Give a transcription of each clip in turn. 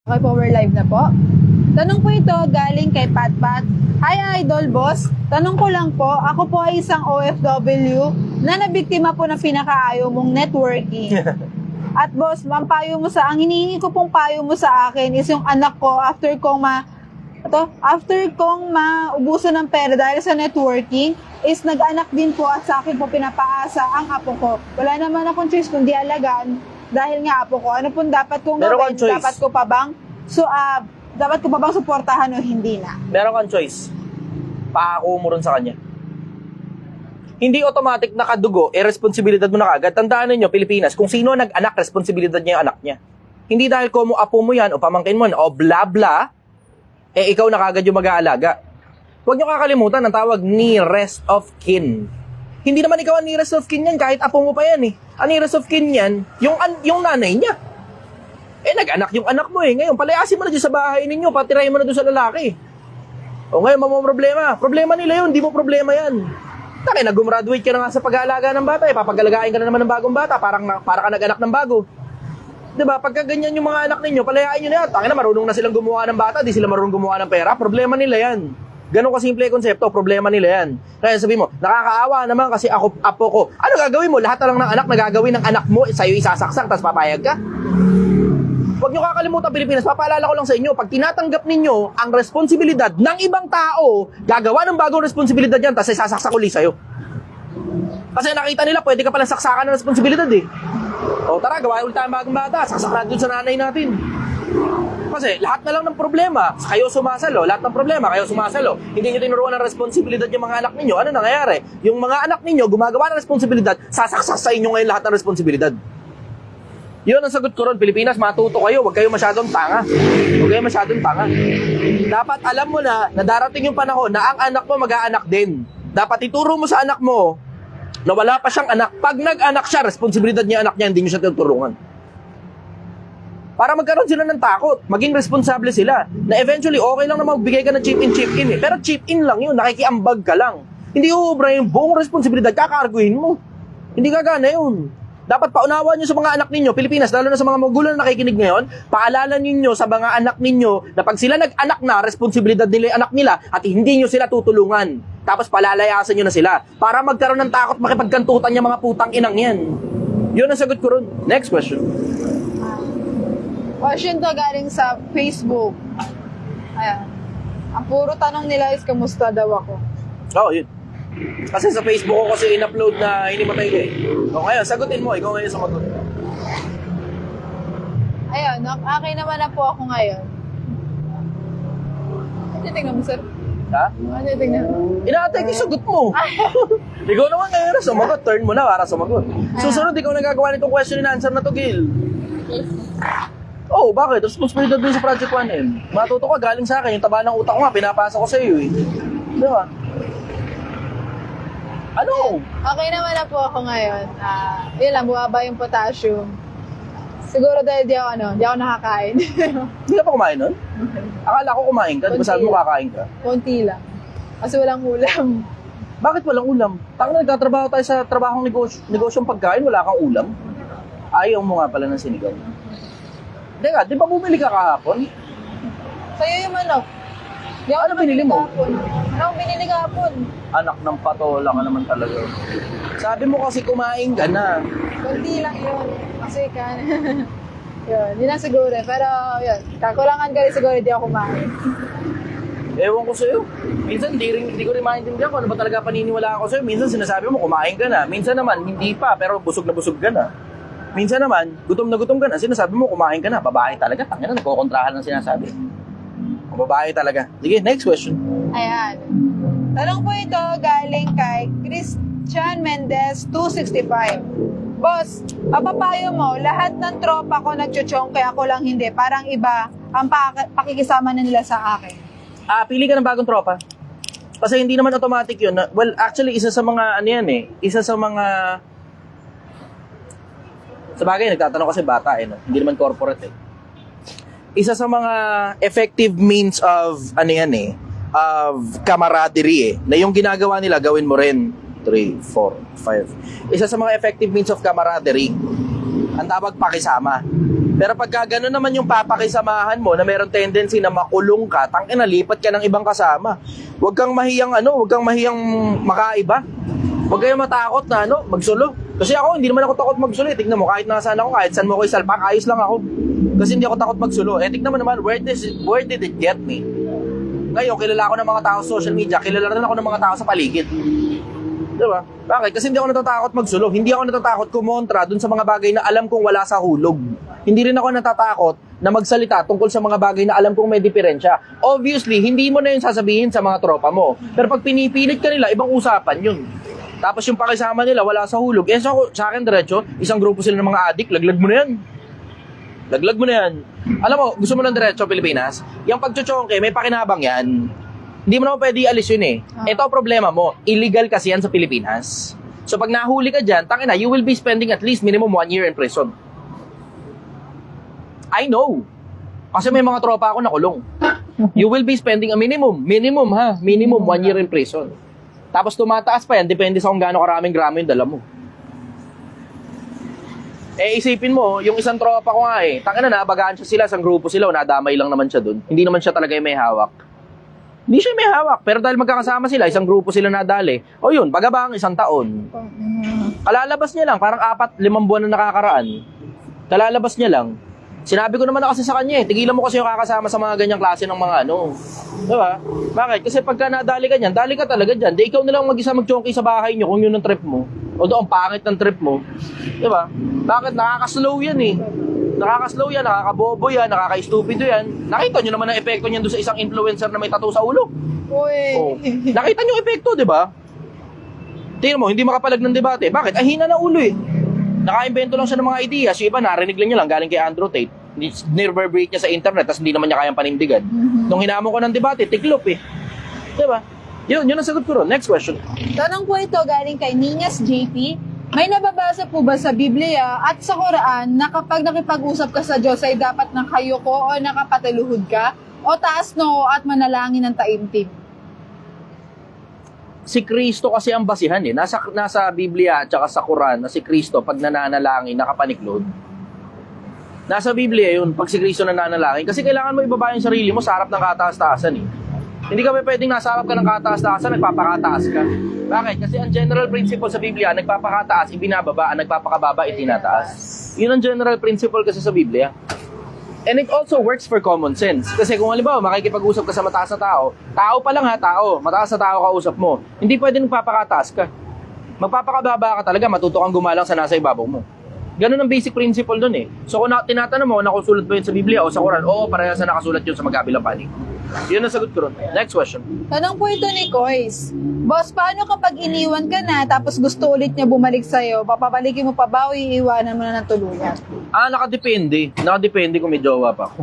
Okay po, we're live na po. Tanong po ito galing kay Patpat. Hi Idol Boss, tanong ko lang po, ako po ay isang OFW na nabiktima po ng pinakaayaw mong networking. At boss, ang hinihingi ko pong payo mo sa akin is yung anak ko after kong maubusan ng pera dahil sa networking, is nag-anak din po at sa akin po pinapaasa ang apo ko. Wala naman akong choice kundi alagaan dahil nga apo ko. Ano pong dapat kong gawin? Dapat ko pa bang suportahan o hindi na? Meron kang choice. Paako mo rin sa kanya. Hindi automatic nakadugo, responsibilidad mo na kagad. Tandaan ninyo, Pilipinas, kung sino nag-anak, responsibilidad niya yung anak niya. Hindi dahil ko mo apo mo yan, o pamangkin mo yan, o bla bla, ikaw na kagad yung mag-aalaga. Huwag niyo kakalimutan ang tawag nearest of kin. Hindi naman ikaw ang nearest of kin yan, kahit apo mo pa yan eh. Ang nearest of kin yan, yung nanay niya. Nag-anak yung anak mo eh. Ngayon, palayasin mo na dyan sa bahay ninyo, patirahin mo na doon sa lalaki. O ngayon, problema. Problema nila yun, di mo problema yan. Taki, nag-graduate ka na nga sa pag-aalaga ng bata, papagalagain ka na naman ng bagong bata, para ka nag-anak ng bago. Diba? Pagka ganyan yung mga anak ninyo, palayain nyo na yan. Taki na, marunong na silang gumawa ng bata, di sila marunong gumawa ng pera, problema nila yan. Ganun kasimple konsepto, problema nila yan. Kaya sabihin mo, nakakaawa naman kasi apo ko. Ano gagawin mo? Lahat na lang ng anak na gagawin ng anak mo, sa'yo isasaksak, tapos papayag ka? Huwag niyo kakalimutan, Pilipinas, papaalala ko lang sa inyo, pag tinatanggap ninyo ang responsibilidad ng ibang tao, gagawa ng bagong responsibilidad yan, tapos isasaksak uli sa'yo. Kasi nakita nila, pwede ka palang saksakan ng responsibilidad eh. O tara, gawa ulit tayong bagong bata, saksak na dun sa nanay natin. Kasi lahat na lang ng problema, kayo sumasalo, lahat ng problema, kayo sumasalo. Hindi nyo tinuruan ng responsibilidad yung mga anak ninyo. Ano nangyayari? Yung mga anak ninyo, gumagawa ng responsibilidad, sasaksak sa inyo ngayon lahat ng responsibilidad. Yun ang sagot ko ron, Pilipinas, matuto kayo, huwag kayo masyadong tanga. Huwag kayo masyadong tanga. Dapat alam mo na darating yung panahon na ang anak mo mag-aanak din. Dapat ituro mo sa anak mo na wala pa siyang anak. Pag nag-anak siya, responsibilidad niya anak niya, hindi niyo siya tutulungan. Para magkaroon sila ng takot, maging responsable sila. Na eventually, okay lang na magbigay ka ng chip-in eh. Pero chip-in lang yun, nakikiambag ka lang. Hindi uubra yung buong responsibilidad, kakarguhin mo. Hindi gagana yun. Dapat paunawan nyo sa mga anak ninyo, Pilipinas, lalo na sa mga magulang na nakikinig ngayon, paalala ninyo sa mga anak ninyo na pag sila nag-anak na, responsibilidad nila yung anak nila at hindi nyo sila tutulungan. Tapos palalayasan nyo na sila para magkaroon ng takot makipagkantutan yung mga putang inang yan. Yun ang sagot ko ron. Next question. Question to galing sa Facebook. Ayan. Ang puro tanong nila is kamusta daw ako. Oo, yun. Kasi sa Facebook ko kasi in-upload na hinimatay ka eh. O ngayon, sagutin mo. Ikaw ngayon sumagot. Ayun, okay naman na po ako ngayon. Ano tingnan mo, sir? Ha? Ano tingnan mo? Inaatay ko yung sagot mo. Ikaw naman ngayon na sumagot. Turn mo na para sumagot. Susunod, ikaw nagagawa nitong question and answer na to, Gil. Oh, bakit? Responsibilidad din sa Project 1M. Matuto ka, galing sa akin. Yung taba ng utak ko nga, pinapasa ko sa iyo eh. Di ba? Ano? Okay naman na po ako ngayon. Yun lang, bumaba yung potassium. Siguro dahil di ako nakakain. Hindi ka pa kumain nun? Akala ko kumain ka. Di ba sabi mo kakain ka? Konti lang. Kasi walang ulam. Bakit walang ulam? Taka na nagtatrabaho tayo sa trabahong negosyong pagkain, wala kang ulam. Ayaw mo nga pala ng sinigaw. Teka, di ba bumili ka kahapon? Sa'yo yung manok. Ano binili mo? Ano binili kahapon? Anak ng patola ka naman talaga. Sabi mo kasi kumain ka na. Kunti lang yun. Kasi yun ang siguro. Pero yun, kakulangan ka rin siguro di ako kumain. Ewan ko sa'yo. Minsan hindi ko rin maintindihan kung ano ba talaga paniniwala ako sa'yo. Minsan sinasabi mo kumain ka na. Minsan naman hindi pa pero busog na busog ka na. Minsan naman gutom na gutom ka na. Sinasabi mo kumain ka na. Babae talaga. Tangina na nagkokontrahan ng sinasabi. Babae talaga. Sige, next question. Ayan. Tanong po ito galing kay Christian Mendez 265. Boss, papapayo mo, lahat ng tropa ko nagchuchong kaya ako lang hindi. Parang iba ang pakikisama na nila sa akin. Pili ka ng bagong tropa. Kasi hindi naman automatic yun. Well, actually, isa sa mga, ano yan eh, isa sa mga, sa bagay, nagtatanong kasi bata eh, no? Hindi naman corporate eh. Isa sa mga effective means of, ano yan eh, of camaraderie eh, na yung ginagawa nila, gawin mo rin. 3, 4, 5. Isa sa mga effective means of camaraderie, ang tawag pakisama. Pero pagka gano'n naman yung papakisamahan mo na meron tendency na makulong ka, tangina, lipat ka ng ibang kasama. Huwag kang mahiyang makaiba. Huwag kayong matakot na magsulo. Kasi ako, hindi naman ako takot magsulo. Tignan mo, kahit nasaan ako, kahit saan mo ko isalpak, ayos lang ako. Kasi hindi ako takot magsulo. Tignan mo naman, where did it get me? Ngayon, kilala ako ng mga tao sa social media, kilala rin ako ng mga tao sa paligid. Diba? Bakit? Kasi hindi ako natatakot magsulo. Hindi ako natatakot kumontra dun sa mga bagay na alam kong wala sa hulog. Hindi rin ako natatakot na magsalita tungkol sa mga bagay na alam kong may diferensya. Obviously, hindi mo na yun sasabihin sa mga tropa mo. Pero pag pinipilit ka nila, ibang usapan yun. Tapos yung pakisama nila, wala sa hulog. Sa akin, diretso, isang grupo sila ng mga adik, laglag mo na yan. Laglag mo na yan. Alam mo, gusto mo ng diretso, Pilipinas? Yung pagchuchongke, may pakinabang yan. Hindi mo naman pwede ialis yun eh. Ito ang problema mo. Illegal kasi yan sa Pilipinas. So pag nahuli ka dyan, tangina, you will be spending at least minimum 1 year in prison. I know. Kasi may mga tropa ako nakulong. You will be spending a minimum 1 year in prison. Tapos tumataas pa yan, depende sa kung gaano karaming gramo yung dala mo. Eh isipin mo, yung isang tropa ko nga tangina na, bagaan siya sila, isang grupo sila, nadamay lang naman siya dun. Hindi naman siya talaga yung may hawak. Hindi siya may hawak, pero dahil magkakasama sila, isang grupo sila nadali, o yun, bagabang 1 taon. Kalalabas niya lang, parang 4-5 buwan na nakakaraan. Kalalabas niya lang. Sinabi ko naman na kasi sa kanya tigilan mo kasi yung kakasama sa mga ganyang klase ng mga Diba? Bakit? Kasi pagka nadali ka niyan, dali ka talaga dyan. Di ikaw na lang mag-isa mag-chonky sa bahay niyo kung yun ang trip mo. O doon, pangit ng trip mo. Diba? Bakit? Nakaka-slow yan Nakaka-slow yan, nakakabobo yan, nakaka-stupido yan. Nakita nyo naman ang epekto niyan doon sa isang influencer na may tattoo sa ulo. Uy. Nakita nyo yung epekto, di ba? Tingnan mo, hindi makapalag ng debate. Bakit? Hina na ulo Naka-invento lang siya ng mga ideas. Yung iba, narinig lang niya lang galing kay Andrew Tate. Nireverberate niya sa internet, tapos hindi naman niya kayang panindigan. Nung hinamon ko ng debate, tiklop Di ba? Yun ang sagot ko ron. Next question. Tanong po ito galing kay Niñas JP. May nababasa po ba sa Biblia at sa Quran na kapag nakipag-usap ka sa Diyos ay dapat nakayuko o nakapataluhod ka o taas noo at manalangin ng taimtim? Si Kristo kasi ang basihan Nasa Biblia at saka sa Quran na si Kristo pag nananalangin, nakapaniklod. Nasa Biblia yun, pag si Kristo nananalangin. Kasi kailangan mo ibaba yung sarili mo sa harap ng kataas-taasan Hindi ka pwedeng nasa harap ka ng kataas-taasan, nagpapakataas ka. Bakit? Kasi ang general principle sa Biblia, nagpapakataas, ibinababa, ang nagpapakababa, itinataas. Yun ang general principle kasi sa Biblia. And it also works for common sense. Kasi kung halimbawa, makikipag-usap ka sa mataas na tao, tao pa lang mataas na tao kausap mo, hindi pwedeng nagpapakataas ka. Magpapakababa ka talaga, matuto kang gumalang sa nasa ibabaw mo. Ganun ang basic principle dun So kung tinatanong mo, nakasulat ba yun sa Biblia o sa Quran? Oo, parehas na nakasulat yun sa magkabilang panig. Yun ang sagot ko ron. Next question. Tanong po ito ni Kois. Boss, paano kapag iniwan ka na tapos gusto ulit niya bumalik sa'yo? Papabalikin mo pa ba o iiwanan mo na ng tuluyan? Nakadepende. Nakadepende kung may jowa pa ako.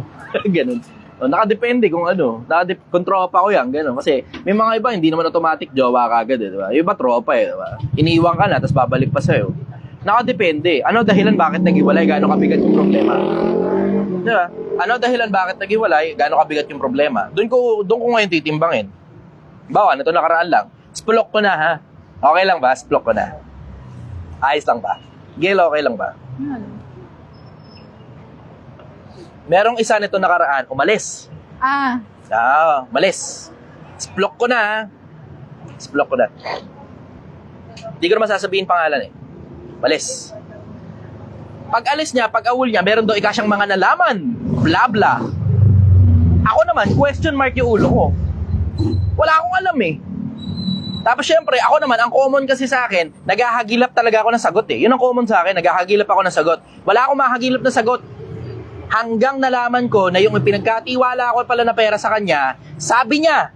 Ganun. Nakadepende kung kung tropa ko yan, ganun. Kasi may mga iba, hindi naman automatic jowa ka agad diba? Yung iba tropa diba? Iniiwan ka na, tapos babalik pa sa'yo. Nakadepende. Ano dahilan bakit naghiwalay? Gaano kabigat yung problema? Diba? Ano dahilan bakit naghiwalay? Gaano kabigat yung problema? Doon ko ngayon titimbangin. Bawa, na ito nakaraan lang. Splok ko na ha. Okay lang ba? Splok ko na. Ayos lang ba? Gil, okay lang ba? Merong isa nito nakaraan, umalis. Umalis. Splok ko na ha. Splok ko na. Hindi ko naman sasabihin pangalan Umalis. Pag alis niya, pag awol niya, meron daw ikasyang mga nalaman. Bla bla. Ako naman, question mark yung ulo ko. Wala akong alam Tapos syempre, ako naman, ang common kasi sa akin, naghahagilap talaga ako ng sagot Yun ang common sa akin, naghahagilap ako ng sagot. Wala akong mahagilap na sagot. Hanggang nalaman ko na yung pinagkatiwala ko pala na pera sa kanya, sabi niya,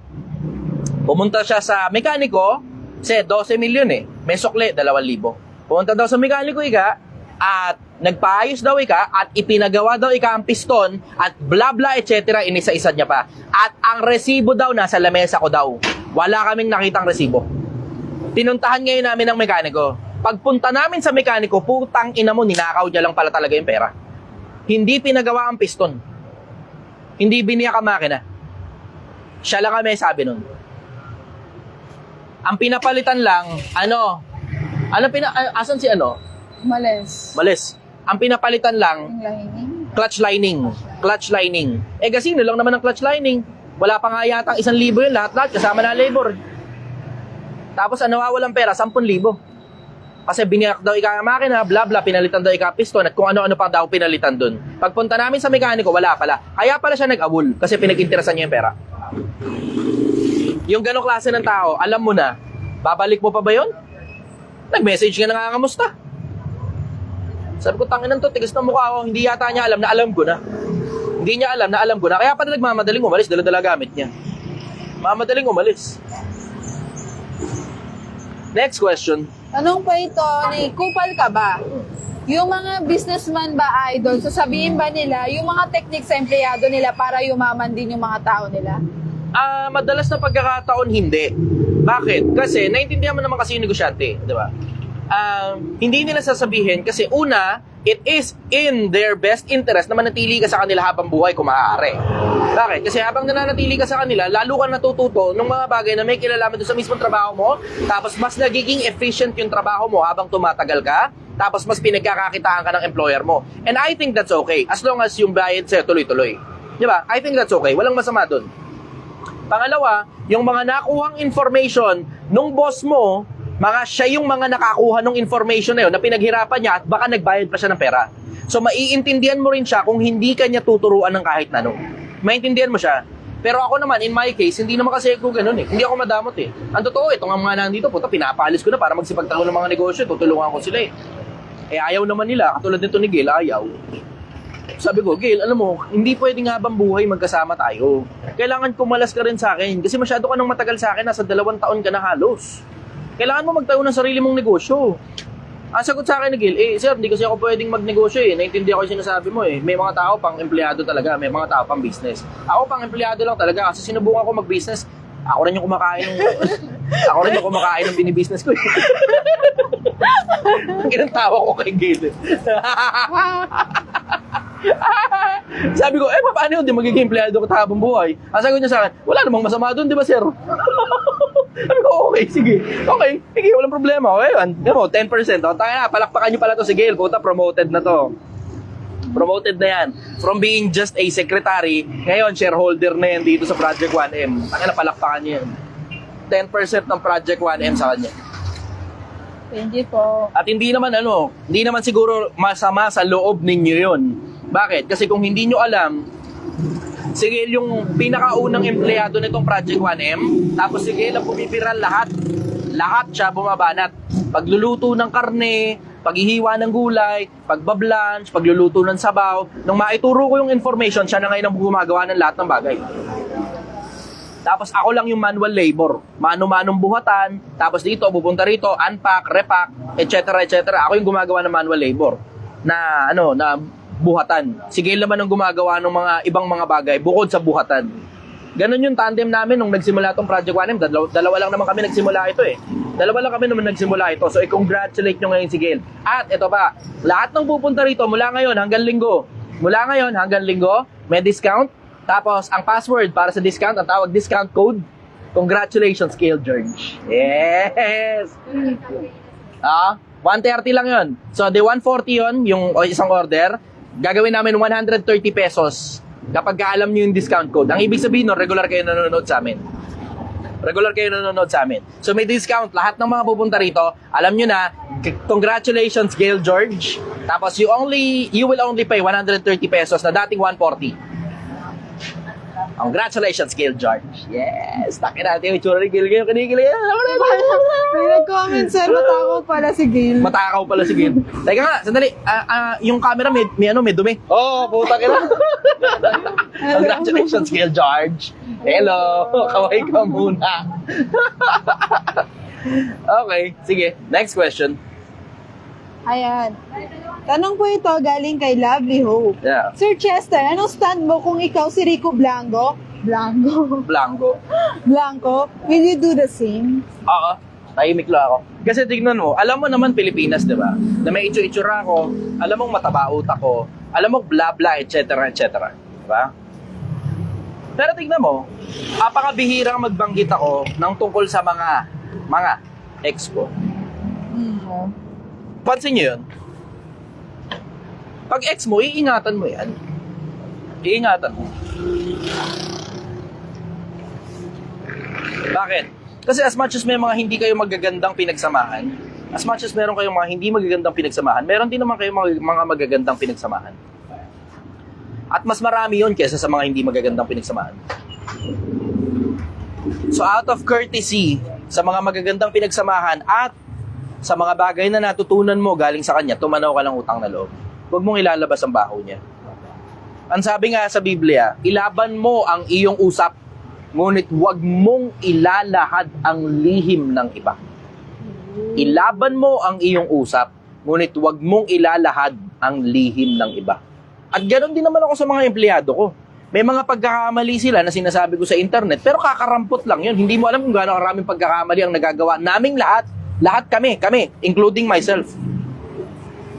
pumunta siya sa mekaniko, kasi 12 milyon may sukle, 2,000. Pumunta daw sa mekaniko at nagpaayos daw at ipinagawa daw ang piston at bla bla etc. Inisa-isa niya pa. At ang resibo daw nasa lamesa ko daw. Wala kaming nakitang resibo. Pinuntahan ngayon namin ng mekaniko. Pagpunta namin sa mekaniko, putang ina mo, ninakaw niya lang pala talaga yung pera. Hindi pinagawa ang piston. Hindi biniyak ang makina. Siya lang kami sabi nun. Ang pinapalitan lang, asan si Malis. Ang pinapalitan lang, Yung lahining. Clutch lining. Clutch lining. Eh, gasino lang naman ang clutch lining. Wala pa nga yata 1,000 yun, lahat-lahat, kasama na labor. Tapos, ang nawawalang pera, 10,000. Kasi biniyak daw ika ang makina, bla bla, pinalitan daw ika piston, at kung ano-ano pa daw pinalitan dun. Pagpunta namin sa mekaniko, wala pala. Kaya pala siya nag-awol, kasi pinag-interesan niya yung pera. Yung ganong klase ng tao, alam mo na, babalik mo pa ba yun? Nag-message ka na nga, kamusta? Sabi ko, tanginan to, tigas ng mukha ko, hindi yata niya alam na alam ko na. Hindi niya alam na alam ko na, kaya pala nagmamadaling umalis, dala-dala gamit niya. Mamadaling umalis. Next question. Tanong po ito, kupal ka ba? Yung mga businessman ba, idol, sasabihin ba nila yung mga techniques sa empleyado nila para yumaman din yung mga tao nila? Madalas na pagkakataon, hindi. Bakit? Kasi, naiintindihan mo naman kasi yung negosyante, di ba? Hindi nila sasabihin kasi una, it is in their best interest na manatili ka sa kanila habang buhay kung maaari. Bakit? Kasi habang nananatili ka sa kanila, lalo ka natututo ng mga bagay na may kilalaman doon sa mismong trabaho mo, tapos mas nagiging efficient yung trabaho mo habang tumatagal ka, tapos mas pinagkakakitaan ka ng employer mo. And I think that's okay, as long as yung bayad sa'yo tuloy-tuloy. Di ba? I think that's okay. Walang masama doon. Pangalawa, yung mga nakuhang information nung boss mo, siya yung mga nakakuha ng information na yun na pinaghirapan niya at baka nagbayad pa siya ng pera. So, maiintindihan mo rin siya kung hindi ka niya tuturuan ng kahit na ano. Maintindihan mo siya. Pero ako naman, in my case, hindi naman kasi ako ganun eh. Hindi ako madamot eh. Ang totoo, itong mga nandito, puta, pinapaalis ko na para magsipagtalo ng mga negosyo, tutulungan ko sila eh. Eh, ayaw naman nila. Katulad nito ni Gail, ayaw. Sabi ko, Gail, alam mo, hindi pwedeng habang buhay magkasama tayo. Kailangan kumalas ka rin sa akin. Kasi masyado ka nang matagal sa akin, nasa 2 taon ka na halos. Kailangan mo magtayo ng sarili mong negosyo. Ang sagot sa akin ni Gil, sir, hindi kasi ako pwedeng magnegosyo eh. Naintindihan ko yung sinasabi mo eh. May mga tao pang empleyado talaga, may mga tao pang business. Ako pang empleyado lang talaga kasi sinubukan ko mag-business. Ako rin yung kumakain ng binibusiness ko eh. Ginantawa ko kay Gil. Sabi ko, paano yun? Di magiging empleyado ko habang buhay. Ang sagot niya sa akin, wala namang masama doon, di ba sir? Sabi ko, okay, sige. Okay, sige, walang problema. Okay, yun. 10%. O, tayo na, palakpakan nyo pala to si Gail. Puta, promoted na to. Promoted na yan. From being just a secretary, ngayon, shareholder na yan dito sa Project 1M. Tayo na, palakpakan nyo yan. 10% ng Project 1M sa kanya. Thank you po. At hindi naman siguro masama sa loob ninyo yun. Bakit? Kasi kung hindi nyo alam, si Gail yung pinakaunang empleyado nitong Project 1M, tapos si Gail ang bumipiral lahat. Lahat siya bumabanat. Pagluluto ng karne, paghihiwa ng gulay, pagbablanch, pagluluto ng sabaw. Nung maituro ko yung information, siya na ngayon ang gumagawa ng lahat ng bagay. Tapos ako lang yung manual labor. Mano-manong buhatan, tapos dito, pupunta rito, unpack, repack, etc. Ako yung gumagawa ng manual labor. Na buhatan. Si Gail naman ang gumagawa ng mga ibang mga bagay bukod sa buhatan. Ganon yung tandem namin nung nagsimula itong Project 1M. Dalawa lang naman kami nagsimula ito eh. Dalawa lang kami naman nagsimula ito. So, i-congratulate nyo ngayon si Gail. At ito pa, lahat ng pupunta rito mula ngayon hanggang linggo. Mula ngayon hanggang linggo, may discount. Tapos, ang password para sa discount, ang tawag discount code, congratulations, Gail George. Yes! 130 lang yun. So, the 140 yun, yung isang order. Gagawin namin 130 pesos kapag alam nyo yung discount code. Ang ibig sabihin nun, regular kayo nanonood sa amin. Regular kayo nanonood sa amin. So may discount. Lahat ng mga pupunta rito, alam nyo na, congratulations Gail George. Tapos you will only pay 130 pesos na dating 140. Congratulations, Gail George. Yes! Takin natin yung itsura ni Gail. Kinikilig. May nag-comment, sir, matakaw pala si Gail. Matakaw pala si Gail. Teka nga, sandali. Yung camera may dumi. Puta ka na. Congratulations, Gail George. Hello. Kaway ka muna. Okay, sige. Next question. Ayan. Tanong po ito galing kay Lovely Hope. Yeah. Sir Chester, anong stand mo kung ikaw si Rico Blanco? Blanco. Will you do the same? Oo. Tahimik lang ako. Kasi tignan mo, alam mo naman Pilipinas, di ba? Na may itsura ko, alam mong mataba utak ko, alam mo bla bla, etc. Di ba? Pero tignan mo, apakabihirang magbanggit ako ng tungkol sa mga ex ko. Pansin nyo yun? Pag ex mo, iingatan mo yan. Iingatan mo. Bakit? Kasi as much as may mga hindi kayo magagandang pinagsamahan, as much as meron kayong mga hindi magagandang pinagsamahan, meron din naman kayong mga magagandang pinagsamahan. At mas marami yon kesa sa mga hindi magagandang pinagsamahan. So out of courtesy sa mga magagandang pinagsamahan at sa mga bagay na natutunan mo galing sa kanya, tumanaw ka ng utang na loob. Huwag mong ilalabas ang baho niya. Ang sabi nga sa Biblia, ilaban mo ang iyong usap, ngunit huwag mong ilalahad ang lihim ng iba. Ilaban mo ang iyong usap, ngunit huwag mong ilalahad ang lihim ng iba. At ganoon din naman ako sa mga empleyado ko. May mga pagkakamali sila na sinasabi ko sa internet, pero kakarampot lang yun. Hindi mo alam kung gaano karaming pagkakamali ang nagagawa naming lahat. Lahat kami, including myself.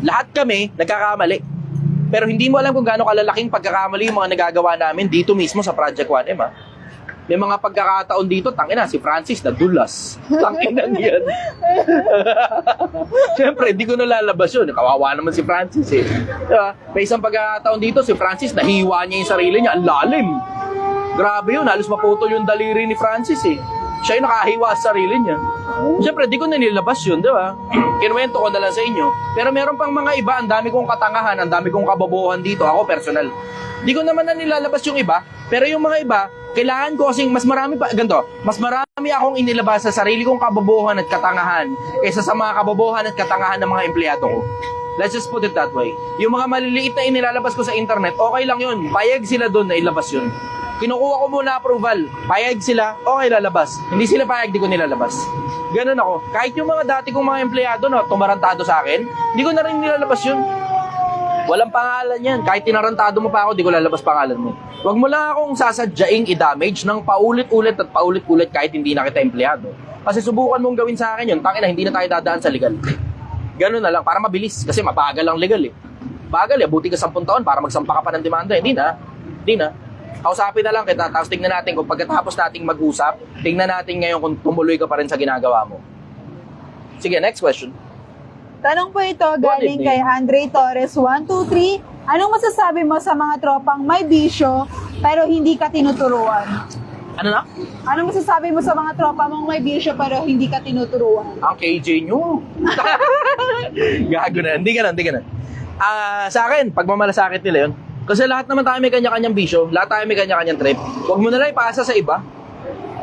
Lahat kami nagkakamali. Pero hindi mo alam kung gaano kalalaking pagkakamali yung mga nagagawa namin dito mismo sa Project 1M, ha? May mga pagkakataon dito, tangina, si Francis nadulas. Tangina niyan. Siyempre, hindi ko nalalabas yun. Kawawa naman si Francis, eh. Diba? May isang pagkakataon dito, si Francis, nahiwa niya yung sarili niya. Ang lalim. Grabe yun, halos maputol yung daliri ni Francis, eh. Siya yung nakahiwa sa sarili niya. Siyempre, di ko na nilabas yun, di ba? Kinuwento ko na lang sa inyo. Pero meron pang mga iba, ang dami kong katangahan, ang dami kong kabobohan dito, ako personal. Di ko naman na nilalabas yung iba, pero yung mga iba, kailangan ko kasing mas marami pa, ganito, mas marami akong inilabas sa sarili kong kabobohan at katangahan kaysa sa mga kabobohan at katangahan ng mga empleyado ko. Let's just put it that way. Yung mga maliliit na inilalabas ko sa internet, okay lang yun. Payag sila doon na ilabas yun. Kinukuha ko muna approval. Payag sila, okay lalabas. Hindi sila payag, di ko nilalabas. Ganun ako. Kahit yung mga dati kong mga empleyado na tumarantado sa akin, di ko na rin nilalabas yun. Walang pangalan yan. Kahit tinarantado mo pa ako, di ko lalabas pangalan mo. Huwag mo lang akong sasadyaing i-damage ng paulit-ulit at paulit-ulit kahit hindi na kita empleyado. Kasi subukan mong gawin sa akin yun, tangina, hindi na tayo dadaan sa legal. Ganun na lang, para mabilis. Kasi mabagal ang legal, eh. Bagal, eh. Buti ka 10 taon para magsampa ka pa ng demanda. Hindi na. Kausapin na lang kita, tapos tingnan natin kung pagkatapos nating mag-usap, tingnan natin ngayon kung tumuloy ka pa rin sa ginagawa mo. Sige, next question. Tanong po ito galing kay Andre Torres 123. Anong masasabi mo sa mga tropang may bisyo pero hindi ka tinuturuan? Ano na? Anong masasabi mo sa mga tropa mong may bisyo pero hindi ka tinuturuan? Ang KJ nyo. Gago na. Hindi ka na. Sa akin, pagmamalasakit nila yun. Kasi lahat naman tayo may kanya-kanyang bisyo. Lahat tayo may kanya-kanyang trip. Huwag mo na lang ipasa sa iba.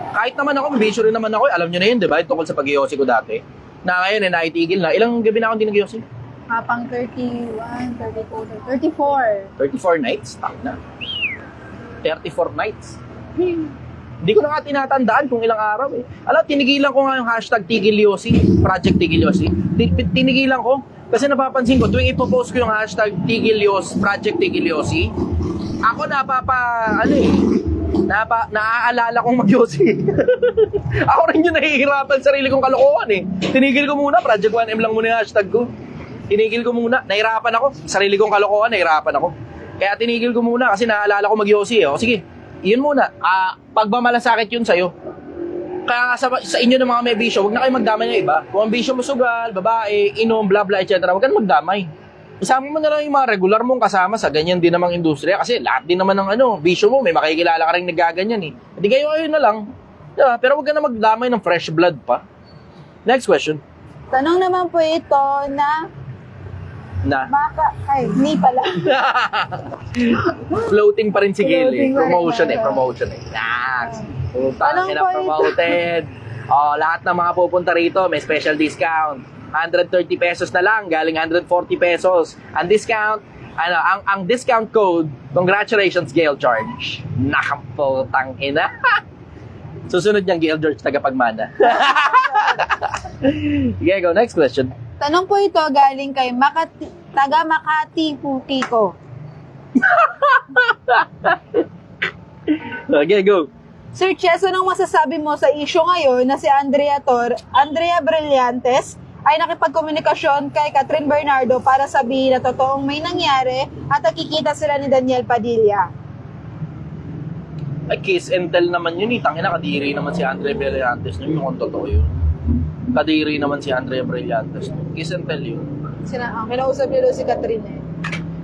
Kahit naman ako, may bisyo rin naman ako. Alam nyo na yun, di ba? Tungkol sa pag-iossi ko dati. Na ngayon, naitigil na. Ilang gabi na akong hindi nag-iossi? Pang 31, 34. 34 nights? Tak na. 34 nights. Hindi ko na nga tinatandaan kung ilang araw, eh. Alam, tinigilan ko nga yung hashtag Tigilyosi, Project Tigilyosi. Tinigilan ko. Kasi napapansin ko, tuwing ipopost ko yung hashtag Project Tigilyosi, ako naaalala kong mag-yosi. Ako rin yung nahihirapan sarili kong kalokohan, eh. Tinigil ko muna, Project 1M lang muna yung hashtag ko. Tinigil ko muna, nahirapan ako. Sarili kong kalokohan, nahirapan ako. Kaya tinigil ko muna kasi naaalala ko mag-yosi, eh. O sige, yun muna. Pagmamalasakit yun sa'yo. Kaya sa inyo ng mga may bisyo, huwag na kayo magdamay ng iba. Kung ang bisyo mo sugal, babae, inom, bla bla, etc. Huwag ka na magdamay. Isama mo na lang yung mga regular mong kasama sa ganyan din namang industriya. Kasi lahat din naman ng bisyo mo, may makikilala ka rin nagaganyan, eh. Hindi kayo na lang. Diba? Pero huwag ka na magdamay ng fresh blood pa. Next question. Tanong naman po ito na ni pala. Floating pa rin si Gilly. Floating pa rin. Promotion eh. Yes. Tanong po Promoted. Lahat ng mga pupunta rito, may special discount. 130 pesos na lang, galing 140 pesos. Ang discount, ang discount code, congratulations, Gail George. Nakaputang ina. Susunod niyang Gail George, tagapagmana. Sige, go. Next question. Tanong po ito galing kay taga Makati Pukiko. Okay, go. Sir Chess, anong masasabi mo sa issue ngayon na si Andrea Brillantes ay nakipagkomunikasyon kay Catherine Bernardo para sabihin na totoong may nangyari at nakikita sila ni Daniel Padilla? Ay, kiss and tell naman yun, eh. Tangina, kadiri naman si Andrea Brillantes. Yung mukhang totoo yun. Kadiri naman si Andrea Brillantes. Kiss and tell yun. Kinausap niyo daw si Catherine, eh.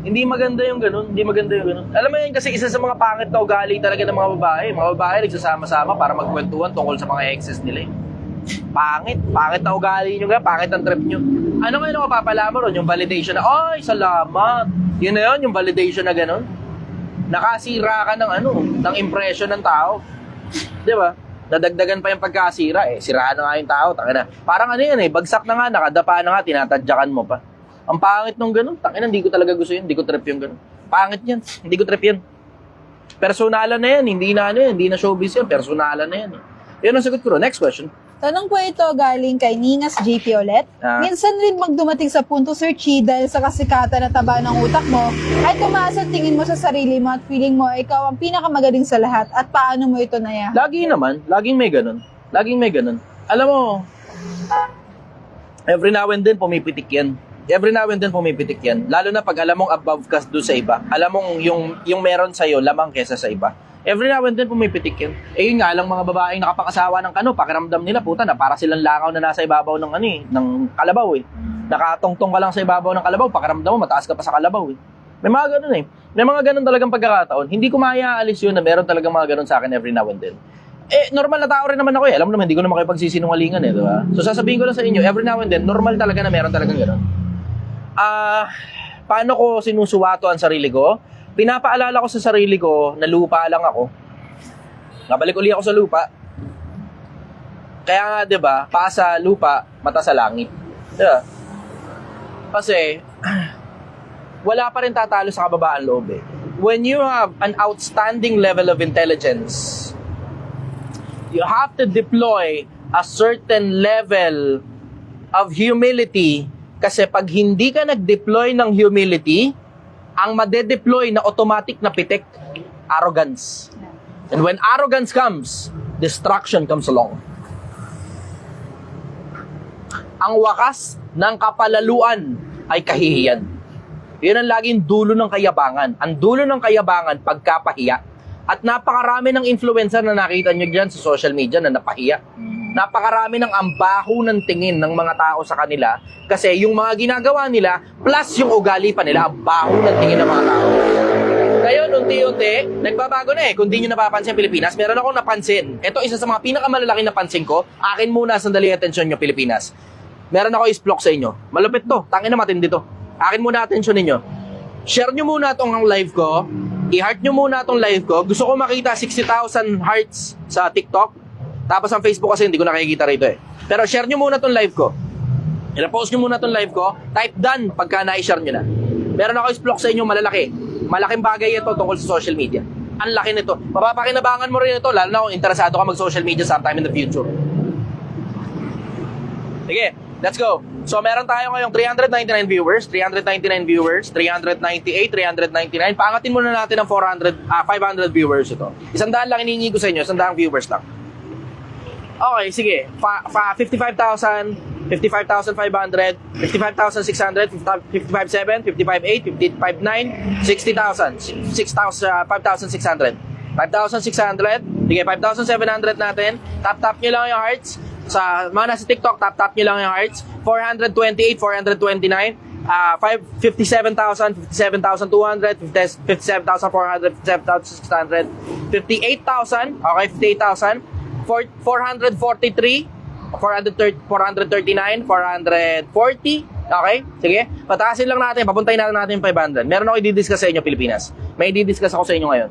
Hindi maganda yung ganun. Hindi maganda yung ganun. Alam mo yan kasi isa sa mga pangit na ugali talaga ng mga babae. Mga babae nagsasama-sama para magkwentuhan tungkol sa mga exes nila. Pangit. Pangit na ugali nyo nga. Pangit ang trip nyo. Ano ngayon ang mapapala mo ron? Yung validation na, ay, salamat. Yun na yun, yung validation na ganun. Nakasira ka ng ng impression ng tao. Di ba? Nadagdagan pa yung pagkasira eh. Siraan na nga yung tao. Tangina. Parang yan eh. Bagsak na nga, nakadapa na nga, tinatadyakan mo pa. Ang pangit nung ganun. Tangina, hindi ko talaga gusto yun. Hindi ko trip yung ganun. Pangit yan. Hindi ko trip yan. Personalan na yan. Hindi na hindi na showbiz yan. Personalan na yan. Yan ang sagot ko. Next question. Tanong po ito galing kay Ningas JP ulit. Minsan rin magdumating sa punto, Sir Chi, dahil sa kasikatan na taba ng utak mo, ay tumaas ang tingin mo sa sarili mo at feeling mo ikaw ang pinakamagaling sa lahat at paano mo ito naya? Lagi naman. Laging may ganun. Laging may ganun. Alam mo, every now and then pumipitik yan. Every now and then pumipitik yan. Lalo na pag alam mong above ka doon sa iba. Alam mong yung meron sa'yo, lamang kesa sa iba. Every now and then pumipitik yan. Eh yun nga lang mga babaeng nakapakasawa ng pakiramdam nila, puta na para silang langaw na nasa ibabaw ng kalabaw eh. Nakatongtong ka lang sa ibabaw ng kalabaw, pakiramdam mo mataas ka pa sa kalabaw eh. May mga ganun eh. May mga ganun talagang pagkakataon. Hindi ko maaalis yun na meron talagang mga ganun sa akin every now and then. Eh, normal na tao rin naman ako eh. Alam mo naman, hindi ko naman kayo pagsisinungalingan eh, di ba? So sasabihin ko lang sa inyo, every now and then, normal talaga na meron talagang ganun. Paano ko sinusuwato ang sarili ko? Pinapaalala ko sa sarili ko na lupa lang ako. Nabalik uli ako sa lupa. Kaya nga, 'di ba? Paa sa lupa, mata sa langit. Diba? Kasi wala pa rin tatalo sa kababaan loob eh. When you have an outstanding level of intelligence, you have to deploy a certain level of humility. Kasi pag hindi ka nag-deploy ng humility, ang made-deploy na automatic na pitik, arrogance. And when arrogance comes, destruction comes along. Ang wakas ng kapalaluan ay kahihiyan. Yun ang laging dulo ng kayabangan. Ang dulo ng kayabangan, pagkapahiya. At napakarami ng influencer na nakita nyo dyan sa social media na napahiya. Napakarami ng ambaho ng tingin ng mga tao sa kanila kasi yung mga ginagawa nila plus yung ugali pa nila, ambaho ng tingin ng mga tao. Ngayon, unti-unti, nagbabago na eh. Kung di nyo napapansin Pilipinas, meron akong napansin. Ito, isa sa mga pinakamalalaking napansin ko. Akin muna, sandali atensyon nyo Pilipinas. Meron ako isplok sa inyo. Malupit to. Tangin na matindi to. Akin muna atensyon ninyo. Share nyo muna itong live ko. I-heart nyo muna itong live ko. Gusto ko makita 60,000 hearts sa TikTok. Tapos ang Facebook kasi hindi ko nakikita rito eh. Pero share nyo muna itong live ko. I-post nyo muna itong live ko. Type done pagka na-share nyo na. Meron ako isplok sa inyo malalaki. Malaking bagay ito tungkol sa social media. Ang laki nito. Mapapakinabangan mo rin ito lalo na kung interesado ka mag-social media sometime in the future. Sige, let's go. So meron tayo ngayong 399 viewers, 399 viewers, 398, 399. Paangatin muna natin ng 500 viewers ito. 100 lang hinihingi ko sa inyo, 100 viewers lang. Okay, sige. 55,000, 55,500, 55,600, 55,700, 55,800, 55,900, 60,000, 5,600. 5,600, sige, 5,700 natin. Tap-tap nyo lang yung hearts. Sa mga nasa TikTok, tap-tap nyo lang yung hearts. 428, 429, 57,000, 57,200, 57,400, 57,600, 58,000, okay, 58,000, 443, 439, 440, okay, sige, pataasin lang natin, papuntahin natin yung 500. Meron ako i-discuss sa inyo, Pilipinas. May i-discuss ako sa inyo ngayon.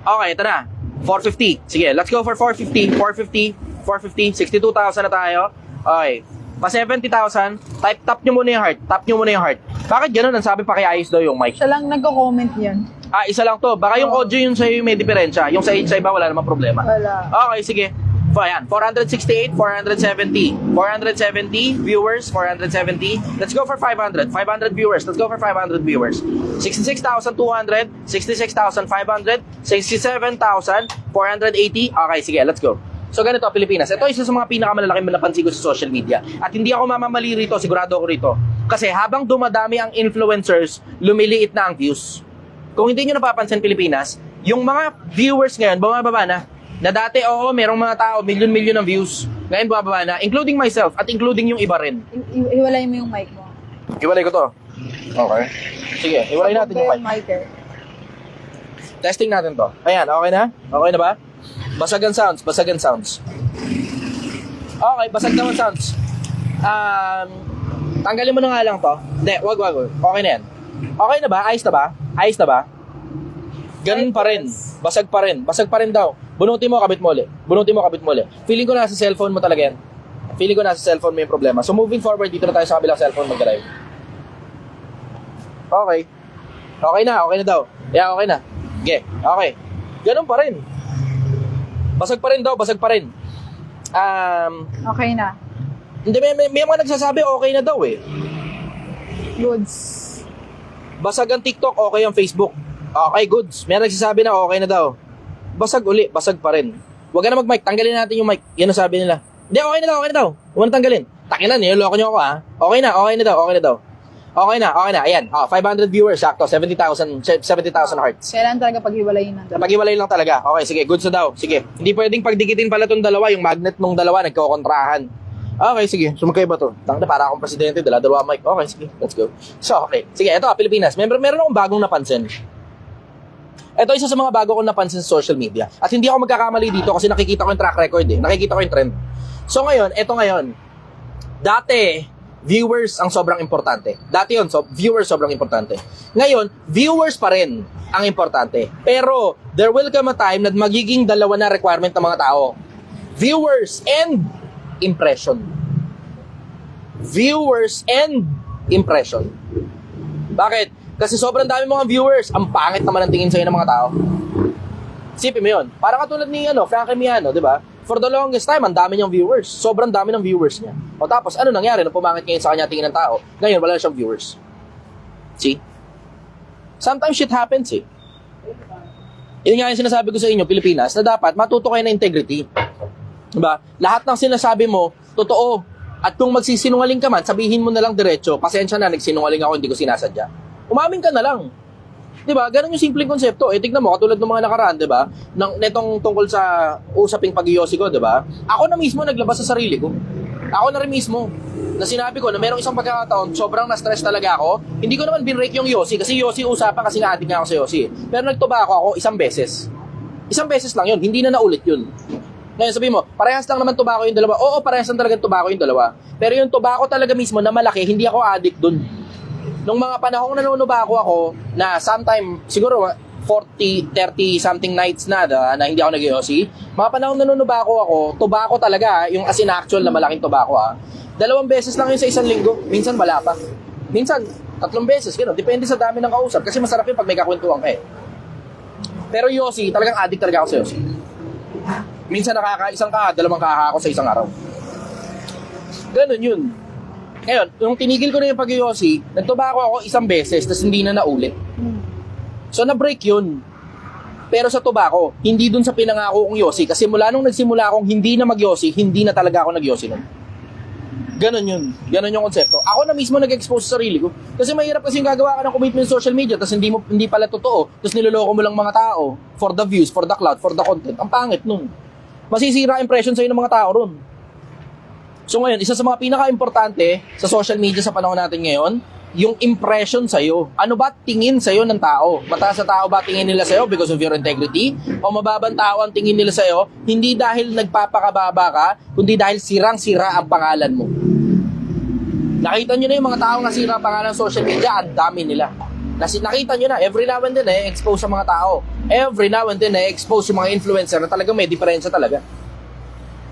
Okay, ito na. 450. Sige, let's go for 450. 450, 62,000 na tayo. Okay. Pa 70,000, tap nyo muna yung heart. Tap nyo muna yung heart. Bakit ganun? Ang sabi pa kay ayos daw yung mic. Siya lang nagko-comment yan. Isa lang to. Baka yung audio yun sa'yo may diferensya. Yung sa iba, wala namang problema. Wala. Okay, sige. Ayan, 468, 470. 470 viewers, 470. Let's go for 500. 500 viewers. Let's go for 500 viewers. 66,200, 66,500, 67,480. Okay, sige, let's go. So ganito, Pilipinas. Ito isa sa mga pinakamalalaking napansin ko sa social media. At hindi ako mamamali rito, sigurado ako rito. Kasi habang dumadami ang influencers, lumiliit na ang views. Kung hindi nyo napapansin, Pilipinas, yung mga viewers ngayon, bumababa na. Na dati, merong mga tao, milyon-milyon ng views. Ngayon, bumababa na. Including myself at including yung iba rin. Iwalay mo yung mic mo. Iwalay ko to. Okay. Sige, iwalay natin yung mic. Mic. Testing natin to. Ayan, okay na? Okay na ba? Basag ang sounds, basag ang sounds. Okay, basag naman sounds. Tanggalin mo na nga lang to. Hindi, wag. Okay na yan. Okay na ba? Ayos na ba? Ayos na ba? Ganun pa rin. Basag pa rin. Basag pa rin daw. Bunutin mo, kabit mo ulit. Bunutin mo, kabit mo ulit. Feeling ko nasa cellphone mo talaga yan. Feeling ko nasa cellphone mo yung problema. So moving forward, dito na tayo sa kabilang cellphone mag-drive. Okay. Okay na daw. Yeah, okay na. Okay. Ganun pa rin. Basag pa rin daw, basag pa rin. Okay na. Hindi, may mga nagsasabi okay na daw eh. Goods. Basag ang TikTok, okay ang Facebook. Okay, goods. May nagsasabi na okay na daw. Basag uli, basag pa rin. Huwag ka na mag-mic, tanggalin natin yung mic. Yan ang sabi nila. Hindi, okay na daw. Huwag na tanggalin. Takinan, niloloko nyo ako ha. Okay na daw. Okay na. Ayan, 500 viewers, sakto. 70,000 hearts. Kailan talaga paghiwalayin ng dalawa? Pag-iwalay lang talaga. Okay, sige, goods na daw. Sige. Hindi pwedeng pagdikitin pala tong dalawa, yung magnet nung dalawa, nagkokontrahan. Okay, sige. Sumakay ba to? Tangina, para akong presidente, dalawa mic. Okay, sige. Let's go. So, okay. Sige, ito, Pilipinas. Meron akong bagong napansin. Ito isa sa mga bago kong napansin sa social media. At hindi ako magkakamali dito kasi nakikita ko yung track record eh. Nakikita ko yung trend. So ngayon, dati, viewers ang sobrang importante. Dati yun, viewers sobrang importante. Ngayon, viewers pa rin ang importante. Pero, there will come a time na magiging dalawa na requirement ng mga tao. Viewers and impression. Viewers and impression. Bakit? Kasi sobrang dami mga viewers, ang pangit naman ang tingin sa'yo ng mga tao. Isipin mo yun. Parang katulad ni Frankie Miano, di ba? For the longest time, ang dami niyang viewers. Sobrang dami ng viewers niya. O tapos, ano nangyari nung pumangit ngayon sa kanya tingin ng tao? Ngayon, wala na siyang viewers. See? Sometimes shit happens eh. Yun nga yung sinasabi ko sa inyo, Pilipinas, na dapat matuto kayo ng integrity. Diba? Lahat ng sinasabi mo, totoo. At kung magsisinungaling ka man, sabihin mo na lang diretso, pasensya na, nagsinungaling ako, hindi ko sinasadya. Umamin ka na lang. 'Di ba? Ganun yung simpleng konsepto. Tignan mo katulad ng mga nakaraan, 'di ba? Netong tungkol sa usaping pag-iyosi ko, 'di ba? Ako na mismo naglabas sa sarili ko. Ako na rin mismo na sinabi ko na merong isang pagkakataon, sobrang na-stress talaga ako. Hindi ko naman binrake yung yosi kasi yosi usapan kasi nga adik nga ako sa yosi. Pero nagtubako ako isang beses. Isang beses lang 'yun, hindi na naulit 'yun. Ngayon sabihin mo, parehas lang naman tubako yung dalawa. Oo, parehas lang talaga tubako yung dalawa. Pero yung tubako talaga mismo na malaki, hindi ako addict dun. Nung mga panahong nanunubako ako, na sometime, siguro 40, 30 something nights na hindi ako nag-iossi, mga panahong nanunubako ako, tubako talaga, yung as in actual na malaking tubako 2 beses lang yun sa isang linggo, minsan wala pa. Minsan, 3 beses, gano'n. Depende sa dami ng kausap, kasi masarap yun pag may kakwentuhan ka eh. Pero yosi, talagang addict talaga ako sa yosi. Minsan nakakaisang ka, 2 kaka ako sa isang araw. Ganun yun. Ngayon, nung tinigil ko na yung pag-yosi, nagtubako ako 1 beses, tapos hindi na naulit. So, na-break yun. Pero sa tubako, hindi dun sa pinangako kong yosi, kasi mula nung nagsimula akong hindi na mag-yosi, hindi na talaga ako nag-yosi nun. Ganon yun. Ganon yung konsepto. Ako na mismo nag-expose sa sarili ko. Kasi mahirap kasi gagawa ka ng commitment sa social media, tapos hindi pala totoo, tapos niloloko mo lang mga tao for the views, for the clout, for the content. Ang pangit nun. Masisira impression sa'yo ng mga tao ron. So ngayon, isa sa mga pinaka-importante sa social media sa panahon natin ngayon, yung impression sa'yo. Ano ba tingin sa'yo ng tao? Mataas na tao ba tingin nila sa'yo because of your integrity? O mababang tao ang tingin nila sa'yo, hindi dahil nagpapakababa ka, kundi dahil sirang-sira ang pangalan mo. Nakita nyo na yung mga tao na sira ang pangalan sa social media, ang dami nila. Nakita nyo na, every now and then expose sa mga tao. Every now and then expose yung mga influencer na talagang may diferensya talaga.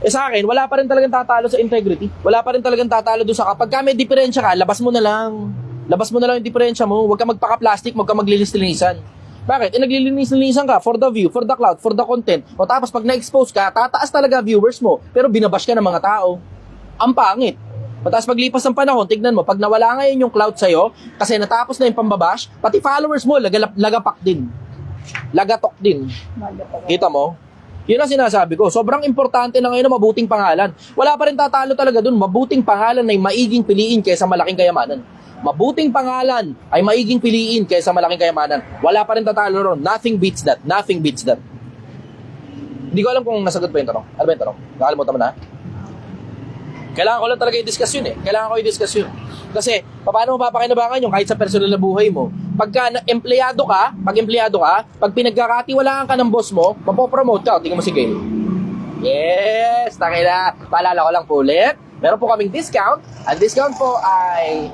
Sa akin, wala pa rin talagang tatalo sa integrity. Wala pa rin talagang tatalo doon sa kapag may diferensya ka, labas mo na lang. Labas mo na lang yung diferensya mo. Huwag ka magpaka-plastic, huwag ka maglinis-linisan. Bakit? Naglilinis-linisan ka for the view, for the cloud, for the content. O tapos pag na-expose ka, tataas talaga viewers mo. Pero binabash ka ng mga tao. Ang pangit. O tapos paglipas ng panahon, tignan mo, pag nawala ngayon yung cloud sa'yo, kasi natapos na yung pambabash, pati followers mo, lagapak din. Lagatok din. Kita mo? Yun ang sinasabi ko. Sobrang importante na ngayon na mabuting pangalan. Wala pa rin tatalo talaga dun. Mabuting pangalan ay maiging piliin kaysa malaking kayamanan. Mabuting pangalan ay maiging piliin kaysa malaking kayamanan. Wala pa rin tatalo ron. Nothing beats that. Nothing beats that. Hindi ko alam kung nasagot pa yung tanong. Ano ba yung tanong? Nakalimutan mo na? Kailangan ko lang talaga i-discuss yun eh. Kailangan ko i-discuss yun. Kasi, paano mo papakinabangan yung kahit sa personal na buhay mo? Pag empleyado ka, pag pinagkakatiwalaan ka ng boss mo, mapopromote ka. Tingnan mo si Gail. Yes! Takay na. Paalala ko lang po ulit. Meron po kaming discount. Ang discount po ay,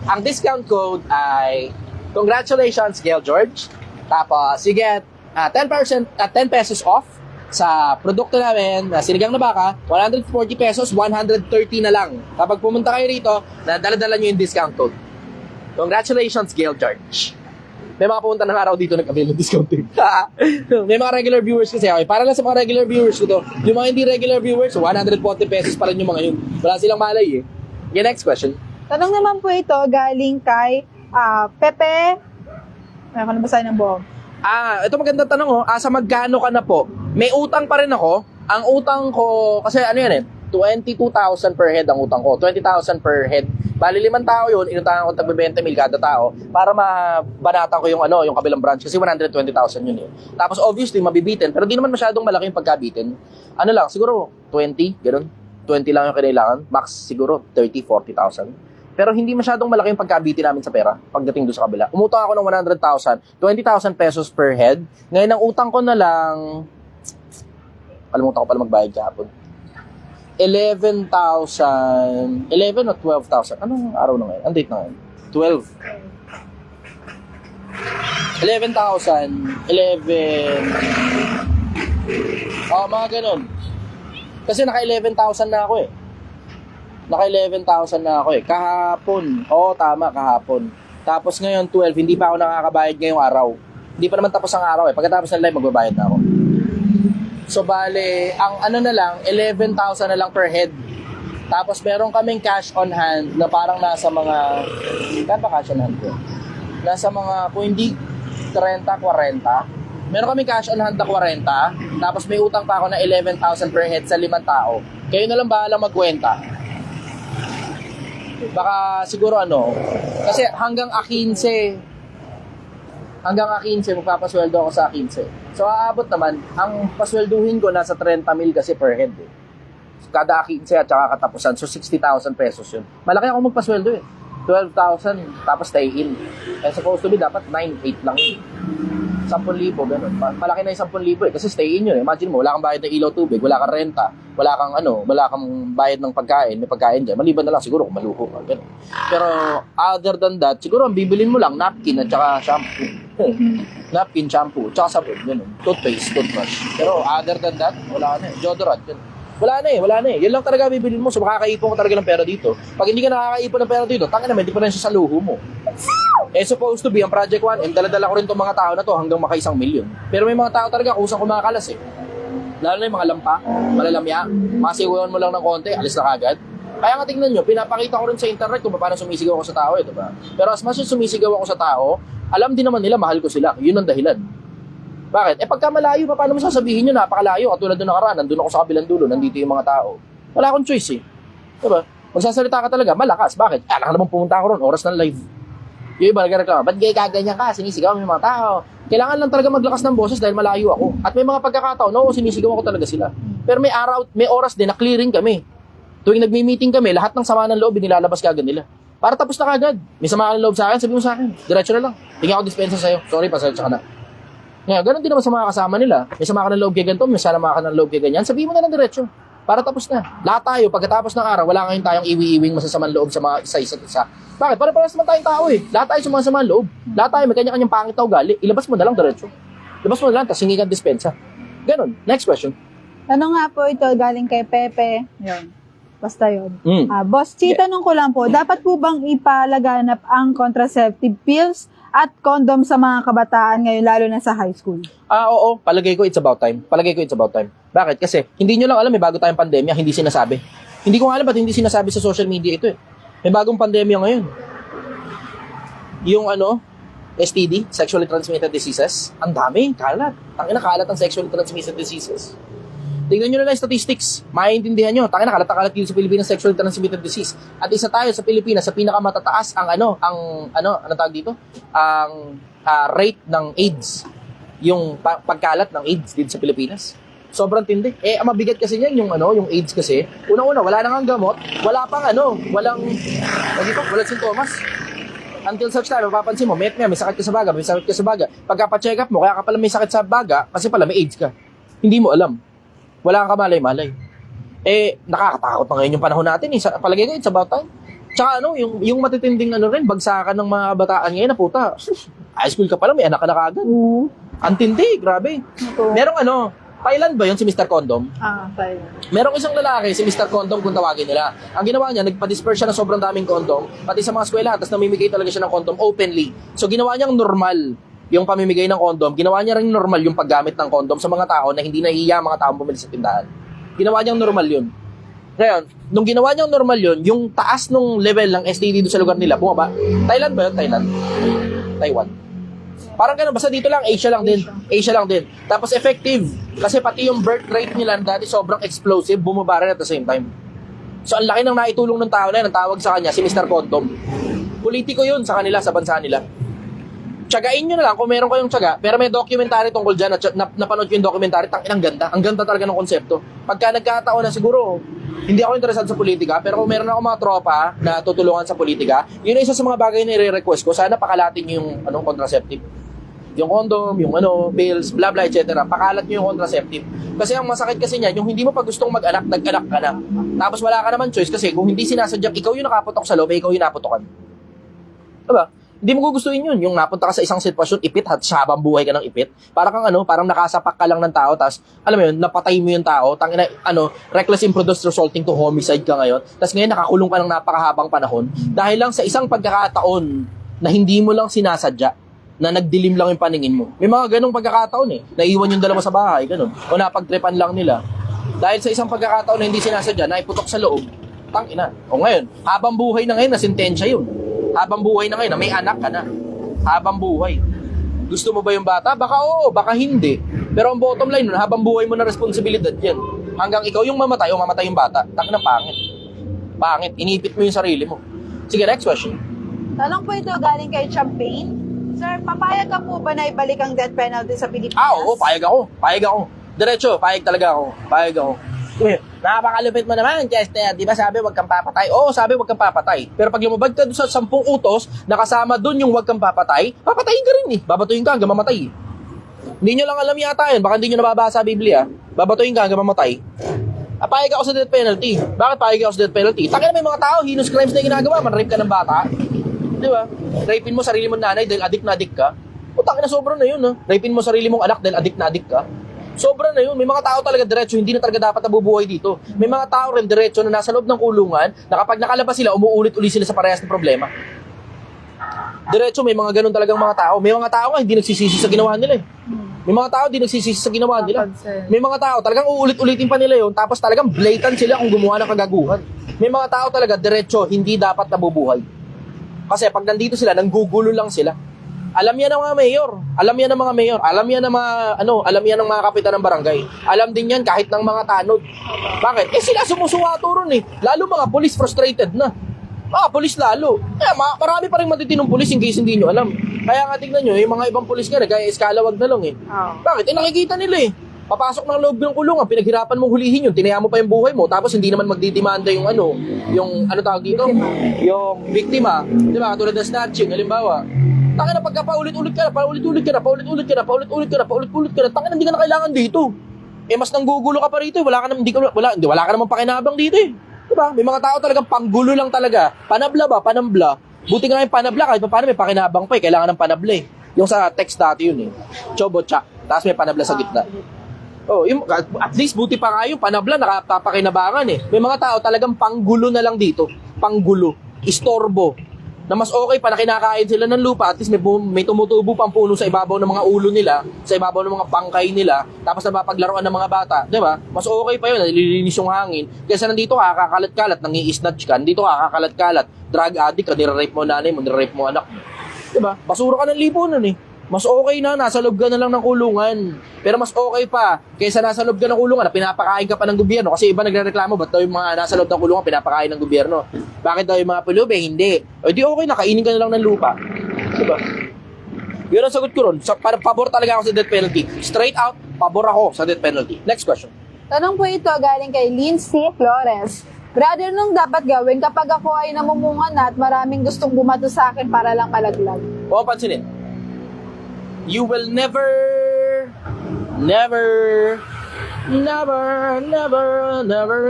ang discount code ay, congratulations, Gail George. Tapos, you get 10% at 10 pesos off sa produkto namin na sinigang na baka, 140 pesos, 130 na lang. Kapag pumunta kayo rito, dala-dala nyo yung discount code. Congratulations, Gail George. May mga pumunta ng araw dito nag-avail ng discount code. May mga regular viewers kasi okay. Para lang sa mga regular viewers ko to. Yung mga hindi regular viewers, 140 pesos pa rin yung mga yun. Wala silang malay eh. Okay, next question. Tanong naman po ito galing kay Pepe. Ano na ba sa'yo ng buong? Ito magandang tanong oh. Sa magkano ka na po? May utang pa rin ako. Ang utang ko, kasi ano yan eh, 22,000 per head ang utang ko. 20,000 per head. Bali 5 tao yun, inutangan ko tagbe 20 mil kada tao para mabanatan ko yung yung kabilang branch kasi 120,000 yun eh. Tapos obviously mabibitin, pero di naman masyadong malaki yung pagkabitin. Ano lang, siguro 20, gano'n. 20 lang yung kailangan. Max siguro 30, 40,000. Pero hindi masyadong malaki yung pagkabitin namin sa pera pagdating doon sa kabila. Umutang ako ng 100,000, 20,000 pesos per head. Ngayon ang utang ko na lang, kalimutan ko pala magbayad kahapon. 11,000, 11 o 12,000. Anong araw na ngayon? Ang date na ngayon? 12. 11,000, 11. Mga ganun. Kasi naka 11,000 na ako eh. Naka 11,000 na ako eh. Kahapon. Tama, kahapon. Tapos ngayon 12, hindi pa ako nakakabayad ngayong araw. Hindi pa naman tapos ang araw eh. Pagkatapos ng live, magbabayad na ako. So bale, ang na lang, 11,000 na lang per head. Tapos meron kaming cash on hand na parang nasa mga, kaya pa cash on hand ko? Nasa mga, kung hindi 30, 40. Meron kaming cash on hand na 40. Tapos may utang pa ako na 11,000 per head sa 5 tao. Kayo na lang bahala magkwenta. Baka siguro kasi hanggang 15 magpapasweldo ako sa 15. So aabot naman, ang paswelduhin ko nasa 30 mil kasi per head eh. So, kada 15 at saka katapusan, so 60,000 pesos yun. Malaki ako magpasweldo eh. 12,000 tapos stay in. Supposed to be dapat 9, 8 lang yun. 10,000, ganun. Malaki na yung 10,000 eh, kasi stay in yun eh. Imagine mo, wala kang bayad ng ilaw tubig, wala kang renta, wala kang bayad ng pagkain, may pagkain dyan. Maliban na lang siguro kung maluho ka, ganun. Pero other than that, siguro ang bibilin mo lang, napkin at saka shampoo. Napkin, shampoo, tsaka sabon, ganun. Toothpaste, toothbrush. Pero other than that, wala na eh. Deodorant, ganun. Wala na eh. Yan lang talaga bibilin mo. So makakaipon ka talaga ng pera dito. Pag hindi ka nakakaipon ng pera dito, tangin naman, hindi pa rin siya sa luho mo. Supposed to be, ang Project 1M, dala-dala ko rin itong mga tao na to hanggang maka 1 million. Pero may mga tao talaga kusang kumakalas eh. Lalo na yung mga lampa, malalamya, masigawan mo lang ng konti, alis na kagad. Kaya nga tingnan nyo, pinapakita ko rin sa internet kung paano sumisigaw ako sa tao eh, diba? Pero as much as sumisigaw ako sa tao, alam din naman nila, mahal ko sila. Yun ang dahilan. Bakit? Pagka malayo, paano mo sasabihin nyo, napakalayo, katulad doon nakaraan, nandun ako sa kabilang dulo, nandito yung mga tao. Wala akong choice eh. Diba? Magsasalita ka talaga, malakas. Bakit? Alam ka naman pumunta ako ron, oras ng live. Yung iba nagreklamo, ba't gay kaganyan ka? Sinisigaw mo yung mga tao. Kailangan lang talaga maglakas ng boses dahil malayo ako. At may mga pagkakataon, sinisigaw ako talaga sila. Pero may oras din na clearing kami. Tuwing nagmi-meeting kami, lahat ng sama ng loob, nilalabas kagad nila. Para tapos na kagad. May sama ka ng loob sa akin, sabi mo sa akin. Diretso na lang. Tingnan ako dispensa sa'yo. Sorry, pasensya ka na. Ngayon, ganun din naman sa mga kasama nila. May sama ka ng loob kay ganito, may sama ka ng loob kay ganyan. Sabihin mo na lang diretso. Para tapos na. Lahat tayo, pagkatapos ng araw, wala ngayon tayong iwi-iwing masasamang loob sa mga isa't isa. Bakit? Para-paras naman tayong tao eh. Lahat tayo sumasama ang loob. Lahat tayo may kanya-kanyang pangit na ugali. Ilabas mo na lang diretso. Ilabas mo na lang, tapos hingi ka dispensa. Ganon. Next question. Ano nga po ito galing kay Pepe? Yun. Basta yun. Boss Chi, Yeah. tanong ko lang po, dapat po bang ipalaganap ang contraceptive pills at condom sa mga kabataan ngayon, lalo na sa high school? Oo. Palagay ko it's about time. Bakit? Kasi hindi nyo lang alam, may bago tayong pandemya, hindi sinasabi. Hindi ko nga alam ba't hindi sinasabi sa social media ito eh. May bagong pandemya ngayon. Yung STD, Sexually Transmitted Diseases, ang dami, kalat. Tangina, kalat ang Sexually Transmitted Diseases. Tingnan nyo na lang yung statistics. Maintindihan nyo. Tangina, kalat dito sa Pilipinas Sexually Transmitted Disease. At isa tayo sa Pilipinas sa pinakamatataas ang tawag dito? Ang rate ng AIDS. Yung pagkalat ng AIDS dito sa Pilipinas. Sobrang tindi. Eh, ang mabigat kasi niyan yung yung AIDS kasi. Una-una, wala nang ang gamot, wala pang walang sintomas. Until such time, mapapansin mo, may sakit ka sa baga, may sakit ka sa baga. Pagka-check up mo, kaya ka pala may sakit sa baga, kasi pala may AIDS ka. Hindi mo alam. Wala kang kamalay-malay. Eh, nakakatakot na ngayon yung panahon natin eh. Palagay ko, it's about time. Tsaka yung matitinding rin, bagsakan ng mga bataan ngayon na puta. High school ka pala, may anak ka na kagad. Ang tindi, grabe. Merong Thailand ba yun si Mr. Condom? Thailand. Merong isang lalaki, si Mr. Condom kung tawagin nila. Ang ginawa niya, nagpa-disperse siya ng sobrang daming condom, pati sa mga eskwela, tapos namimigay talaga siya ng condom openly. So ginawa niyang normal yung pamimigay ng condom, ginawa niya rin normal yung paggamit ng condom sa mga tao na hindi nahihiya mga taong bumili sa tindahan. Ginawa niyang normal yun. Ngayon, nung ginawa niyang normal yun, yung taas nung level ng STD doon sa lugar nila, bumaba. Thailand ba yun? Thailand? Taiwan. Parang ganun, basta dito lang, Asia lang din. Tapos effective, kasi pati yung birth rate nila dati sobrang explosive, bumaba rin at the same time. So ang laki ng naitulong ng tao na yun, ang tawag sa kanya, si Mr. Condom. Politiko yun sa kanila, sa bansa nila. Tsagain nyo na lang kung meron kayong tsaga, pero may documentary tungkol dyan, napanood ko yung documentary, ang ganda. Ang ganda talaga ng konsepto. Pagka nagkataon na siguro, hindi ako interesado sa politika, pero kung meron ako mga tropa na tutulungan sa politika, yun ay isa sa mga bagay na i-request ko, sana pakalatin yung contraceptive. Yung condom, yung pills, blah blah, etc. Pakalat nyo yung contraceptive. Kasi ang masakit kasi niyan, yung hindi mo pa gustong mag-anak, nag-anak ka na. Tapos wala ka naman choice kasi kung hindi sinasadya, ikaw yung nakaputok sa loob, ikaw yung naputokan. Diba? Hindi mo gugustuhin yun. Yung napunta ka sa isang sitwasyon, ipit, at habang buhay ka ng ipit. Parang kang parang nakasapak ka lang ng tao, tapos, alam mo yun, napatay mo yung tao, tangina, reckless imprudence resulting to homicide ka ngayon, tapos ngayon nakakulong ka ng napakahabang panahon, dahil lang sa isang pagkakataon na hindi mo lang sinasadya, na nagdilim lang yung paningin mo. May mga ganong pagkakataon naiwan yung dalawa sa bahay, ganon. O napagtripan lang nila. Dahil sa isang pagkakataon na hindi sinasadya, naiputok sa loob, tangina. O ngayon, habang buhay na ngayon, nasintensya yun. Habang buhay na ngayon, na may anak ka na. Habang buhay. Gusto mo ba yung bata? Baka oo, baka hindi. Pero ang bottom line nun, habang buhay mo na responsibilidad yan. Hanggang ikaw yung mamatay o mamatay yung bata, tangina, pangit. Pangit, inipit mo yung sarili mo. Sige, next question. Tanong po ito galing kay Champagne. Sir, papayag ka po ba na ibalik ang death penalty sa Pilipinas? Oo, payag ako. Diretso, payag talaga ako. Napakalupit mo naman, Chester. Di ba sabi wag kang papatay? Oo, sabi wag kang papatay. Pero pag lumabag ka doon sa 10 utos, nakasama doon yung wag kang papatay, papatayin ka rin Babatuin ka hanggang mamatay. Hindi nyo lang alam yata yun. Baka hindi nyo nababasa sa Biblia. Babatuin ka hanggang mamatay. Payag ako sa death penalty. Bakit payag ako sa death penalty? Tangina, may mga tao, heinous crimes na ginagawa. Man-rape ka ng bata. Di ba? Rapein mo sarili mong nanay dahil adik na adik ka. Tangina, sobra na yun. Rapein mo sarili mong anak dahil adik na adik ka. Sobra na yun. May mga tao talaga diretso, hindi na talaga dapat nabubuhay dito. May mga tao rin diretso na nasa loob ng kulungan, na kapag nakalabas sila, umuulit-uli sila sa parehas ng problema. Diretso, may mga ganun talagang mga tao. May mga tao nga hindi nagsisisi sa ginawa nila May mga tao hindi nagsisisi sa ginawa nila. May mga tao talagang uulit-ulitin pa nila yun, tapos talagang blatant sila kung gumawa ng kagaguhan. May mga tao talaga diretso, hindi dapat nabubuhay. Kasi pag nandito sila, nanggugulo lang sila. Alam yan ng mga mayor. Alam yan ng mga kapitan ng barangay. Alam din yan kahit ng mga tanod. Bakit? Sila sumusuwato ron Lalo mga police frustrated na. Police lalo. Marami pa rin matitinong police in case hindi nyo alam. Kaya nga tignan nyo, yung mga ibang police nga, kaya eskalawag na lang Bakit? Nakikita nila Papasok ng loob ng kulungan, pinaghirapan mong hulihin yun, tinaya mo pa yung buhay mo, tapos hindi naman magdidemanda yung tawag dito? Yung biktima. Di ba? Katulad ng snatching, halimbawa. Tangina, pagka paulit-ulit ka na, tangina, hindi ka na kailangan dito. Mas nanggugulo ka pa rito, wala ka namang pakinabang dito Diba? May mga tao talagang panggulo lang talaga. Panabla ba? Panambla. Buti nga yung panabla, kahit paano may pakinabang pa kailangan ng panabla Yung sa text dati yun Chobo-chak. Tapos may panabla sa gitna. At least buti pa nga yung panabla, nakapapakinabangan May mga tao talagang panggulo na lang dito. Panggulo. Istorbo. Na mas okay pa na kinakain sila ng lupa, at least may tumutubo pang puno sa ibabaw ng mga ulo nila, sa ibabaw ng mga bangkay nila, tapos napapaglaruan ng mga bata. Diba? Mas okay pa yun, nalilinis yung hangin. Kaysa nandito ka, kakakalat-kalat, nangi-snatch ka, nandito ka, kakakalat-kalat, drug addict ka, nire-rape mo nanay mo, nire-rape mo anak mo. Diba? Basura ka ng lipunan Mas okay na, nasa loob ka na lang ng kulungan. Pero mas okay pa, kaysa nasa loob ka ng kulungan na pinapakain ka pa ng gobyerno. Kasi iba nagrereklamo, ba't daw yung mga nasa loob ng kulungan pinapakain ng gobyerno? Bakit daw yung mga pulube? Hindi. O di okay na, kainin ka na lang ng lupa. Diba? Yun ang sagot ko ron. Pabor talaga ako sa death penalty. Straight out, pabor ako sa death penalty. Next question. Tanong po ito galing kay Lindsay Flores. Brother, nung dapat gawin kapag ako ay namumunga na at maraming gustong bumato sa akin para lang malaglag? Huwag mong pansinin. You will never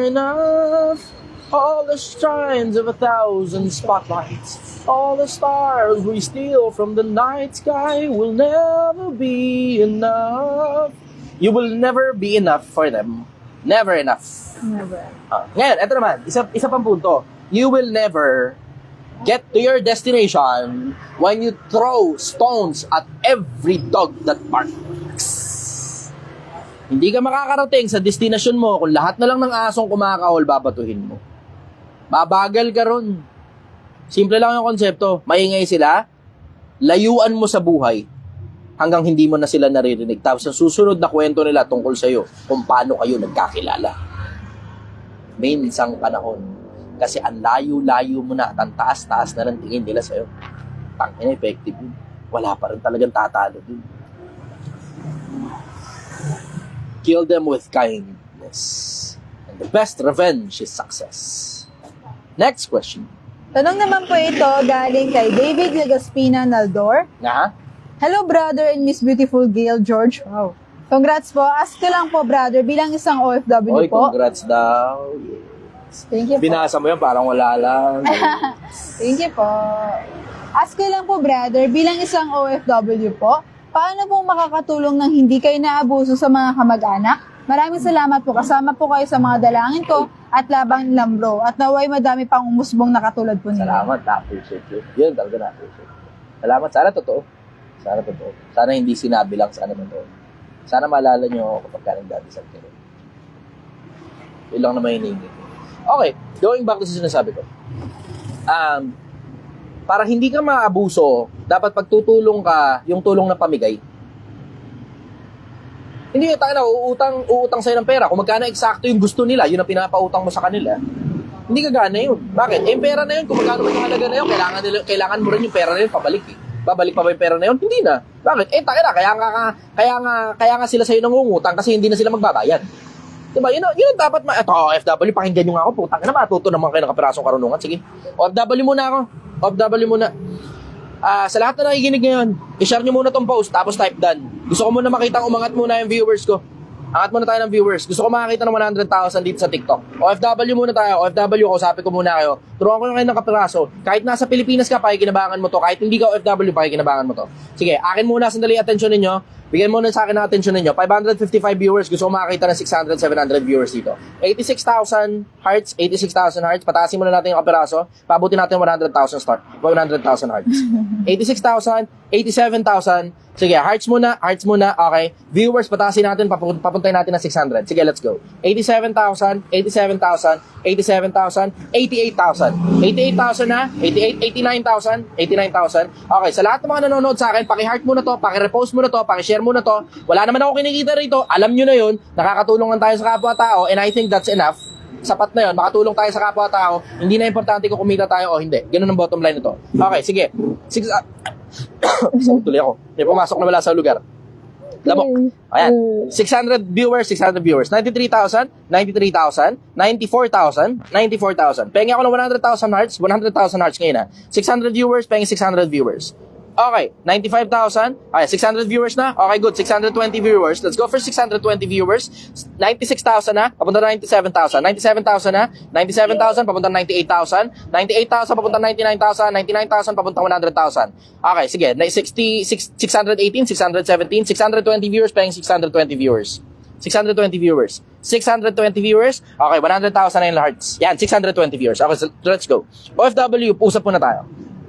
enough. All the shines of 1,000 spotlights, all the stars we steal from the night sky will never be enough. You will never be enough for them. Never enough. Never. Ngayon, eto naman, isa pang punto. You will never get to your destination when you throw stones at every dog that barks. Hindi ka makakarating sa destination mo kung lahat na lang ng asong kumakahol babatuhin mo. Babagal ka ron. Simple lang yung konsepto. Maingay sila, layuan mo sa buhay hanggang hindi mo na sila naririnig. Tapos ang susunod na kwento nila tungkol sa'yo kung paano kayo nagkakilala. Minsang panahon. Kasi ang layo-layo mo na at ang taas-taas na lang tingin nila sa'yo. Tangina, effective yun. Wala pa rin talagang tatalo dun. Kill them with kindness. And the best revenge is success. Next question. Tanong naman po ito galing kay David Legaspina Naldor. Nga? Hello, brother and Miss Beautiful Gail George. Wow. Congrats po. Ask ko lang po, brother, bilang isang OFW Oy, po. congrats daw. Thank you po. Binasa mo yan, parang wala lang. Thank you po. Ask ko lang po, brother, bilang isang OFW po, paano po makakatulong ng hindi kayo naabuso sa mga kamag-anak? Maraming salamat po. Kasama po kayo sa mga dalangin ko at labang lambro. At naway madami pang umusbong na katulad po nila. Salamat, na-appreciate yun. Yun, talaga na-appreciate. Salamat, sana totoo. Sana totoo. Sana hindi sinabi lang, sana totoo. Sana maalala nyo kapag ka nagdadasal kayo. Yun lang naman hinihingi. Okay, going back to sa sinasabi ko. Para hindi ka maabuso, dapat pagtutulong ka, yung tulong na pamigay. Hindi, tayo na, uutang sa'yo ng pera. Kung magkano eksakto yung gusto nila, yun ang pinapautang mo sa kanila, hindi gagana yun. Bakit? Eh, yung pera na yun, kung magkano man yung halaga na yun, kailangan mo rin yung pera na yun, pabalik eh. Babalik pa ba yung pera na yun? Hindi na. Bakit? Eh, tayo na, kaya nga sila sa'yo nangungutang kasi hindi na sila magbabayad. Diba? Yun ang dapat ito, OFW, pakinggan nyo nga ako, putang na, matuto naman kayo ng kapirasong karunungan. Sige, OFW muna ako. OFW muna. Sa lahat na nakikinig ngayon, i-share nyo muna tong post, tapos type done. Gusto ko muna makita umangat muna yung viewers ko. Angat muna tayo ng viewers. Gusto ko makakita ng 100,000 dito sa TikTok. OFW muna tayo. OFW, kausapin ko muna kayo. Turuan ko na kayo ng kapiraso. Kahit nasa Pilipinas ka, pakikinabangan mo to. Kahit hindi ka OFW, pakikinabangan mo to. Sige, akin muna, sandali atensyon ninyo. Bigyan muna sa akin ng atensyon ninyo. 555 viewers. Gusto ko makakita ng 600, 700 viewers dito. 86,000 hearts. 86,000 hearts. Pataasin muna natin yung kapiraso. Pabutin natin 100,000 start. 100,000 hearts. 86,000, 87,000. Sige, hearts muna. Okay. Viewers, pataasin natin. Papuntayin natin ng 600. Sige, let's go. 87,000, 87,000, 87,000, 88,000. 88,000 na. 89,000. 89,000. Okay, sa lahat ng mga nanonood sa akin, paki-heart muna to, paki-repost muna to, paki-share muna to. Wala naman ako kinikita rito. Alam nyo na yun. Nakakatulungan tayo sa kapwa-tao and I think that's enough. Sapat na yun. Makatulong tayo sa kapwa-tao. Hindi na importante kung kumita tayo o hindi. Ganun ang bottom line nito. Okay, sige. Isang tuloy ako. May pumasok na wala sa lugar. Lamok. Ayan. 600 viewers, 600 viewers. 93,000, 93,000, 94,000, 94,000. Pengi ako ng 100,000 hearts, 100,000 hearts ngayon na. 600 viewers, pengi 600 viewers. Okay, 95,000. Okay, 600 viewers na. Okay, good. 620 viewers. Let's go for 620 viewers. 96,000 na. Papunta na 97,000. 97,000 na. 97,000 papunta na 98,000. 98,000 papunta na 99,000. 99,000 papunta na 100,000. Okay, sige. 618, 617, 620 viewers, paying 620 viewers. 620 viewers. 620 viewers. Okay, 100,000 na yung hearts. Yan, 620 viewers. Okay, so let's go. OFW, usap muna tayo.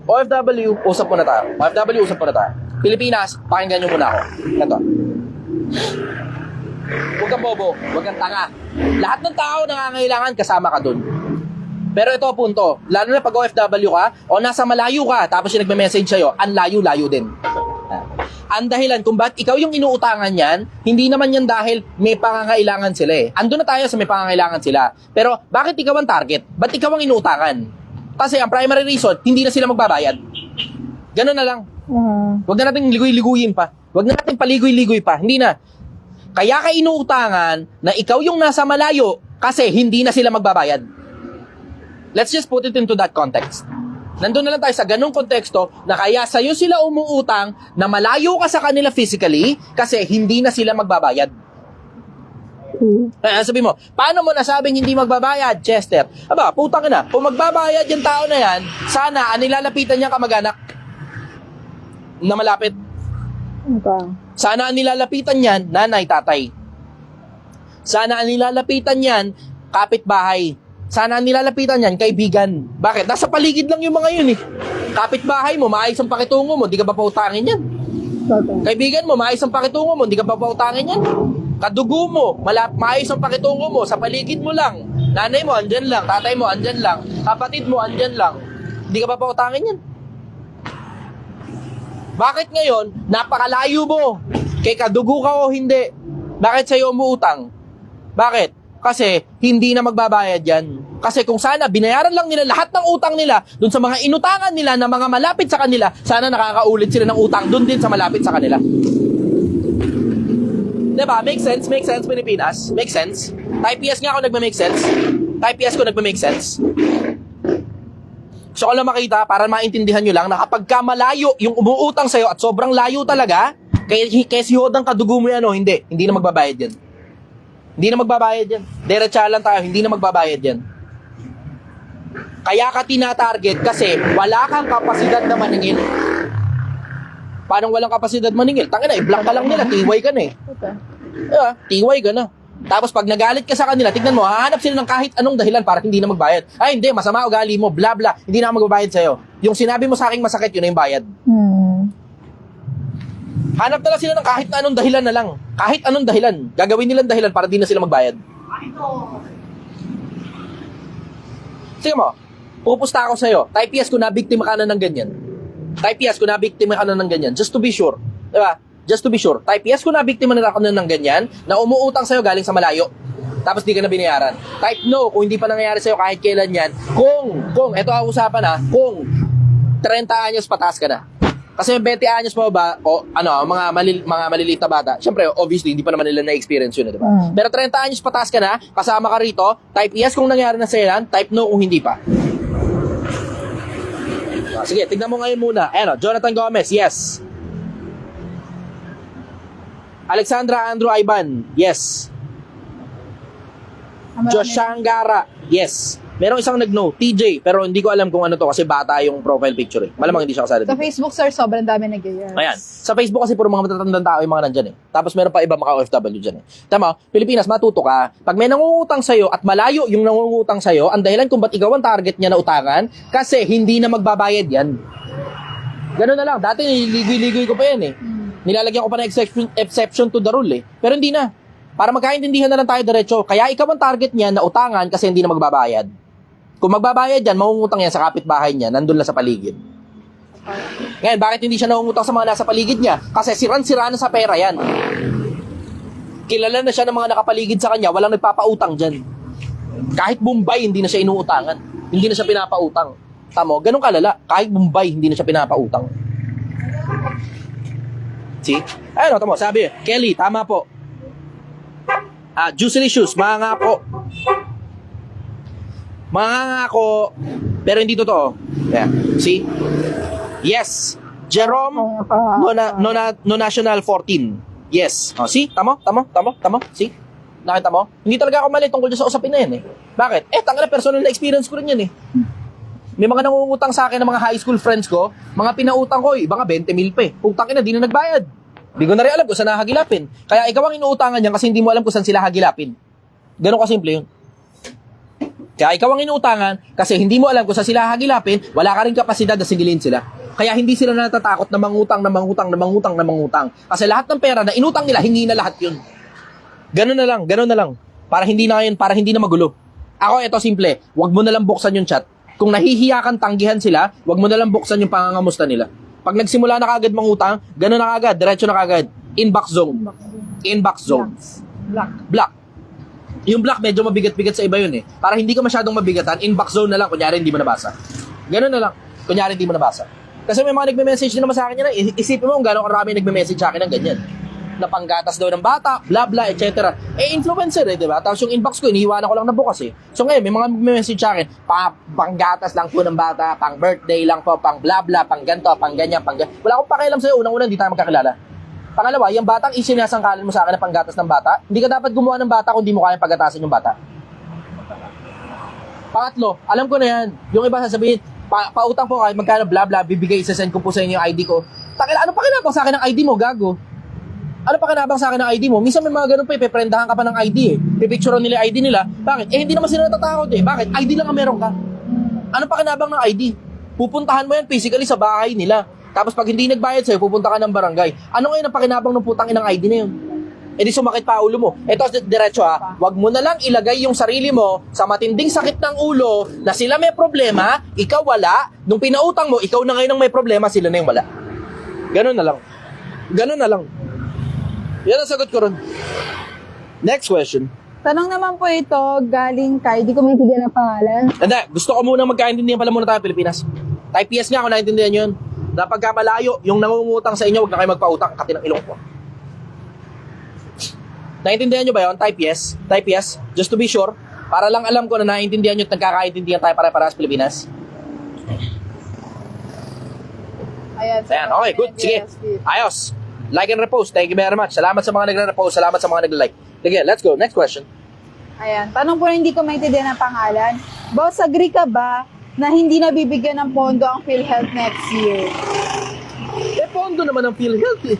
OFW, usap muna tayo. OFW, usap muna tayo. Pilipinas, pakinggan nyo muna ako. Ito. Huwag kang bobo, huwag kang tanga. Lahat ng tao nangangailangan, kasama ka dun. Pero ito punto, lalo na pag OFW ka, o nasa malayo ka, tapos yung nagme-message sa'yo, ang layo-layo din. Ang dahilan kung ba't ikaw yung inuutangan yan, hindi naman yan dahil may pangangailangan sila eh. Andun na tayo sa may pangangailangan sila. Pero bakit ikaw ang target? Ba't ikaw ang inuutangan? Kasi ang primary reason, hindi na sila magbabayad. Ganun na lang. Huwag na natin ligoy-liguyin pa. Huwag na natin paligoy-ligoy pa. Hindi na. Kaya ka inuutangan na ikaw yung nasa malayo kasi hindi na sila magbabayad. Let's just put it into that context. Nandun na lang tayo sa ganung konteksto na kaya sa'yo sila umuutang na malayo ka sa kanila physically kasi hindi na sila magbabayad. Sabi mo, paano mo nasabing hindi magbabayad, Chester? Aba, putang ina, kung magbabayad yung tao na yan, sana nilalapitan niya kamag-anak na malapit. Okay. Sana ang nilalapitan niyan, nanay, tatay. Sana ang nilalapitan niyan, kapitbahay. Sana ang nilalapitan niyan, kaibigan. Bakit? Nasa paligid lang yung mga yun eh. Kapitbahay mo, maayos ang pakitungo mo, di ka ba pautangin yan? Kaibigan mo, maayos ang pakitungo mo, di ka ba pautangin yan? Kadugo mo, maayos ang pakitungo mo, sa paligid mo lang. Nanay mo, andyan lang. Tatay mo, andyan lang. Kapatid mo, andyan lang. Di ka ba pautangin yan? Bakit ngayon, napakalayo mo? Kay kadugo ka o hindi? Bakit sa'yo umuutang? Bakit? Kasi hindi na magbabayad yan. Kasi kung sana binayaran lang nila lahat ng utang nila dun sa mga inutangan nila na mga malapit sa kanila, sana nakakaulit sila ng utang dun din sa malapit sa kanila. Diba? Make sense? Make sense, Pilipinas? Make sense? Type yes nga ako nagme-make sense. Type yes ko nagme-make sense. So kung lang makita, para maintindihan nyo lang na kapag ka malayo yung umuutang sa'yo at sobrang layo talaga, kaya si Hodang kadugo mo yan o hindi na magbabayad yan. Hindi na magbabayad yan. Diretsa lang tayo, hindi na magbabayad yan. Kaya ka tinatarget kasi wala kang kapasidad na maningil. Paano walang kapasidad maningil? Tangina, i-block ka lang nila, tiway ka na eh. Okay. Diba? Tiway ka na. Tapos pag nagalit ka sa kanila, tignan mo, hahanap sila ng kahit anong dahilan para hindi na magbayad. Ay, hindi, masama ugali mo, bla bla, hindi na ako magbabayad sa'yo. Yung sinabi mo sa akin masakit, yun na yung bayad. Hanap na lang sila ng kahit anong dahilan na lang. Kahit anong dahilan. Gagawin nilang dahilan para di na sila magbayad. Sige mo, pupusta ako sa'yo. Type yes kung nabiktima ka na ng ganyan. Type yes kung nabiktima ka na ng ganyan. Just to be sure. Diba? Just to be sure. Type yes kung nabiktima na ako ng ganyan, na umuutang sa'yo galing sa malayo. Tapos di ka na binayaran. Type no kung hindi pa nangyayari sa'yo kahit kailan yan. Kung, eto ang usapan ha, kung 30 anyos pataas ka na. Kasi 20 anyos pa ba, o ano, mga maliliit na bata, syempre, obviously, hindi pa naman nila na-experience yun, di ba? Pero 30 anyos pataas ka na, kasama ka rito, type yes kung nangyari na sa'yo yan, type no kung hindi pa. Sige, tignan mo ngayon muna. Ayan o, Jonathan Gomez, yes. Alexandra Andrew Ivan, yes. Joshangara, yes. Merong isang nag-no, TJ, pero hindi ko alam kung ano to kasi bata yung profile picture eh. Malamang hindi siya kasali Sa dito. Facebook, sir, sobrang dami nag-yes. Ayan. Sa Facebook kasi puro mga matatandang tao yung mga nandyan eh. Tapos meron pa iba mga OFW dyan eh. Tama, Pilipinas, matuto ka. Pag may nangungutang sa'yo at malayo yung nangungutang sa'yo, ang dahilan kung ba't ikaw ang target niya na utangan, kasi hindi na magbabayad yan. Ganun na lang. Dati niligoy-ligoy ko pa yan eh. Nilalagyan ko pa ng exception to the rule eh. Pero hindi na. Para magkaintindihan na lang tayo diretso. Kaya ikaw ang target niya na utangan kasi hindi na magbabayad. Kung magbabayad yan, mangungutang yan sa kapitbahay niya, nandun lang sa paligid. Ngayon, bakit hindi siya nangungutang sa mga nasa paligid niya? Kasi siran-sira na sa pera yan. Kilala na siya ng mga nakapaligid sa kanya, walang nagpapautang dyan. Kahit Bombay, hindi na siya inuutangan. Hindi na siya pinapautang. Tamo, ganun kalala. Kahit Bombay, hindi na siya pinapautang. See? Ayun, tamo, sabi, Kelly, tama po. Juicylicious, mga nga po. Mga ngako, pero hindi totoo. Yeah. See? Yes. Jerome, no national 14. Yes. Oh, see? Tamo. See? Nakita mo? Hindi talaga ako mali tungkol dyan sa usapin na yan eh. Bakit? Tangina, personal na experience ko rin yan eh. May mga nangungutang sa akin ng mga high school friends ko, mga pinautang ko, iba nga 20 mil pa eh. Kung tangina, di na nagbayad. Di ko na rin alam kung saan hagilapin. Kaya ikaw ang inuutangan niyan kasi hindi mo alam kung saan sila hagilapin. Ganun kasimple yun. Kaya ikaw ang inuutangan kasi hindi mo alam kung saan sila hagilapin, wala ka rin kapasidad na sigilin sila. Kaya hindi sila natatakot na mangutang. Kasi lahat ng pera na inutang nila, hingi na lahat yun. Ganun na lang. Para hindi na magulo. Ako, ito simple. Huwag mo na lang buksan yung chat. Kung nahihiya kang tanggihan sila, huwag mo na lang buksan yung pangangamusta nila. Pag nagsimula na kagad mangutang, ganun na kagad, diretso na kagad. Inbox zone. Block. Yung block medyo mabigat-bigat sa iba yun eh. Para hindi ka masyadong mabigatan, inbox zone na lang, kunyari hindi mo nabasa. Ganun na lang, kunyari hindi mo nabasa. Kasi may mga nagme-message din naman sa akin yan, isipin mo kung gano'ng karami nagme-message sa akin ng ganyan. na panggatas daw ng bata, bla bla, etc. Influencer di ba? Tapos yung inbox ko, iniiwanan ko lang na bukas So ngayon, may mga message sa akin, panggatas lang po ng bata, pang birthday lang po, pang bla bla, pang ganto, pang ganyan, pang ganyan. Wala akong pakialam sa'yo, unang-una, hindi tayo magkakilala. Pangalawa, yung batang isinasangkalan mo sa akin na panggatas ng bata, hindi ka dapat gumawa ng bata kung di mo kayang paggatasan yung bata. Pangatlo, alam ko na yan, yung iba sasabihin, pautang po kahit magkano bla bla, bibigay, isasend ko po sa inyo yung ID ko. Takila, ano pa kinabang sa akin ng ID mo, gago? Ano pa kinabang sa akin ng ID mo? Minsan may mga ganun pa, ipeprendahan ka pa ng ID Pipicturean nila yung ID nila. Bakit? Hindi naman sila natatakot Bakit? ID lang ang meron ka. Ano pa kinabang ng ID? Pupuntahan mo yan physically sa bahay nila. Tapos pag hindi nagbayad sa'yo, pupunta ka ng barangay. Ano ngayon ang pakinabang ng putang inang ID na yun? Di sumakit pa ulo mo. Ito, diretso wag mo na lang ilagay yung sarili mo sa matinding sakit ng ulo na sila may problema, ikaw wala. Nung pinautang mo, ikaw na ngayon ang may problema, sila na yung wala. Ganun na lang. Ganun na lang. Yan ang sagot ko ron. Next question. Tanong naman po ito, galing kay, di ko maintindihan ang pangalan. Hindi, gusto ko muna magkaintindihan pala muna tayo Pilipinas. Type yes nga kung naintindihan nyo yun. Na pagka malayo, yung nangungutang sa inyo, huwag na kayo magpautang. Katinang ilong ko. Naintindihan nyo ba yun? Type yes. Type yes. Just to be sure. Para lang alam ko na naintindihan nyo at nagkakaintindihan tayo pare-parehas Pilipinas. Ayan. Ayan, okay, good. Sige. Ayos. Like and repost. Thank you very much. Salamat sa mga nagre-repost. Salamat sa mga nag-like. Sige, let's go. Next question. Ayan. Tanong po na hindi ko maintindihan ang pangalan. Boss, agree ka ba na hindi nabibigyan ng pondo ang PhilHealth next year? Pondo naman ang PhilHealth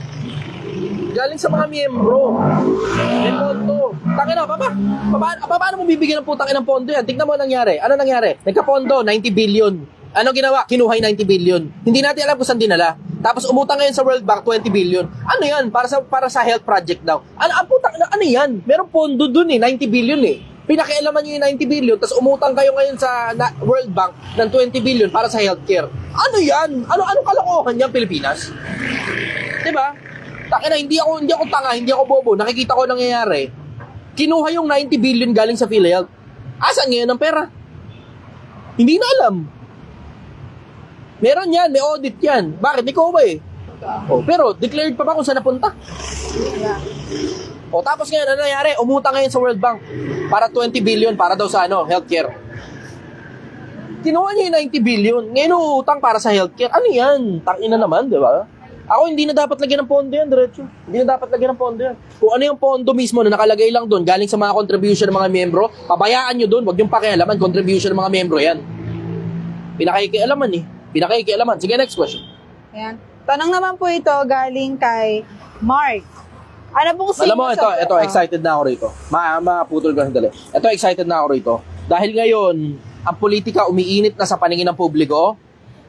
Galing sa mga miyembro. Pondo. Tangina, paano mo bibigyan ng putang inang pondo yan? Tingnan mo ang nangyari. Ano nangyari? Nagka-pondo, 90 billion. Ano ginawa? Kinuha 90 billion. Hindi natin alam kung saan dinala. Tapos umutang ngayon sa World Bank 20 billion. Ano 'yan? Para sa health project daw. Ano 'yan? Merong pondo dun 90 billion Pinakialaman niyo yung 90 billion tapos umutang kayo ngayon sa World Bank ng 20 billion para sa healthcare. Ano 'yan? Ano kalokohan 'yan Pilipinas? 'Di ba? Takina, hindi ako tanga, hindi ako bobo. Nakikita ko nangyayari. Kinuha yung 90 billion galing sa PhilHealth. Asan ngayon ang pera? Hindi na alam. Meron yan, may audit yan. Bakit? Ikaw ba pero declared pa ba kung saan napunta? Tapos ngayon, ano nangyari? Umutang ngayon sa World Bank para 20 billion para daw sa healthcare. Kinuha niya yung 90 billion. Ngayon uutang para sa healthcare. Ano yan? Tangina naman, di ba? Ako, hindi na dapat lagyan ng pondo yan, diretso. Hindi na dapat lagyan ng pondo yan. Kung ano yung pondo mismo na nakalagay lang doon, galing sa mga contribution ng mga miyembro, pabayaan nyo doon, wag yung pakialaman, contribution ng mga miyembro yan. Pinakakialaman Pinakakialaman. Sige, next question. Ayan. Tanong naman po ito galing kay Mark. Ano pong Alam mo, ito, excited na ako rito. Maputol ko sandali. Ito, excited na ako rito. Dahil ngayon, ang politika umiinit na sa paningin ng publiko,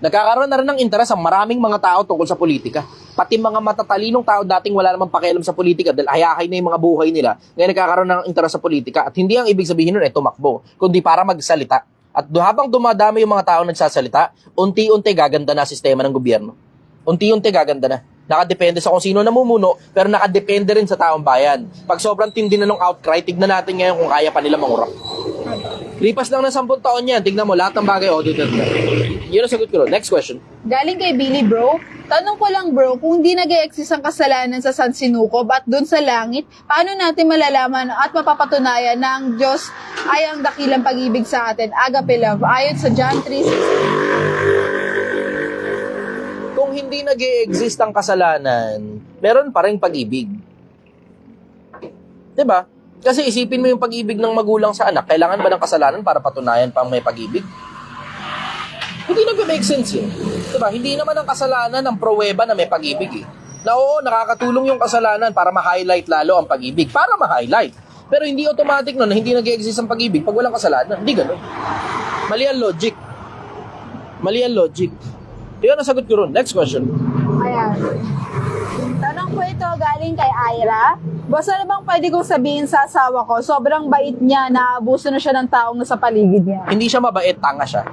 nagkakaroon na rin ng interes ang maraming mga tao tungkol sa politika. Pati mga matatalinong tao dating wala namang pakialam sa politika dahil hayahay na yung mga buhay nila, ngayon nagkakaroon ng interes sa politika. At hindi ang ibig sabihin nun tumakbo, kundi para magsalita. At habang dumadami yung mga tao nagsasalita, unti-unti gaganda na sistema ng gobyerno. Unti-unti gaganda na. Nakadepende sa kung sino namumuno, pero nakadepende rin sa taong bayan. Pag sobrang tindi na ng outcry, tignan natin ngayon kung kaya pa nila mangurap. Lipas lang ng 10 taon yan, tignan mo, lahat ng bagay audited na. Yun ang sagot ko. Next question. Galing kay Billy Bro. Tanong ko lang bro, kung di nag-e-exist ang kasalanan sa San Sinukob at dun sa langit, paano natin malalaman at mapapatunayan na ang Diyos ay ang dakilang pag-ibig sa atin, agape love, ayon sa John 3:16? Kung hindi nag-e-exist ang kasalanan, meron pa rin pag-ibig. Diba? Kasi isipin mo yung pag-ibig ng magulang sa anak, kailangan ba ng kasalanan para patunayan pang may pag-ibig? Hindi nag-make sense Diba? Hindi naman ang kasalanan ang pruweba na may pag-ibig Na oo, nakakatulong yung kasalanan para ma-highlight lalo ang pag-ibig. Para ma-highlight. Pero hindi automatic na hindi nag-exist ang pag-ibig pag walang kasalanan. Hindi ganun. Mali ang logic. Yun ang sagot ko ron. Next question. Ayan. Tanong po ito galing kay Ira. Boss, ano bang pwede kong sabihin sa asawa ko? Sobrang bait niya, naabuso na siya ng taong nasa paligid niya. Hindi siya mabait, tanga siya.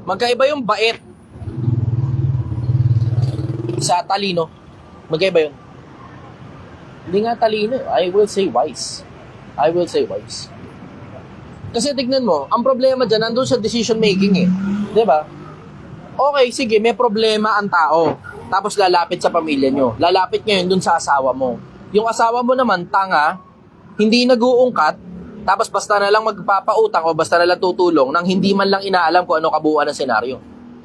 Magkaiba yung bait sa talino. Magkaiba yun. Hindi nga talino. I will say wise. Kasi tignan mo, ang problema dyan, nandun sa decision making Diba? Okay, sige, may problema ang tao. tapos lalapit sa pamilya nyo. Lalapit ngayon dun sa asawa mo. Yung asawa mo naman, tanga, hindi nag-uungkat, tapos basta na lang magpapautang o basta na lang tutulong nang hindi man lang inaalam kung ano kabuuan ng senaryo.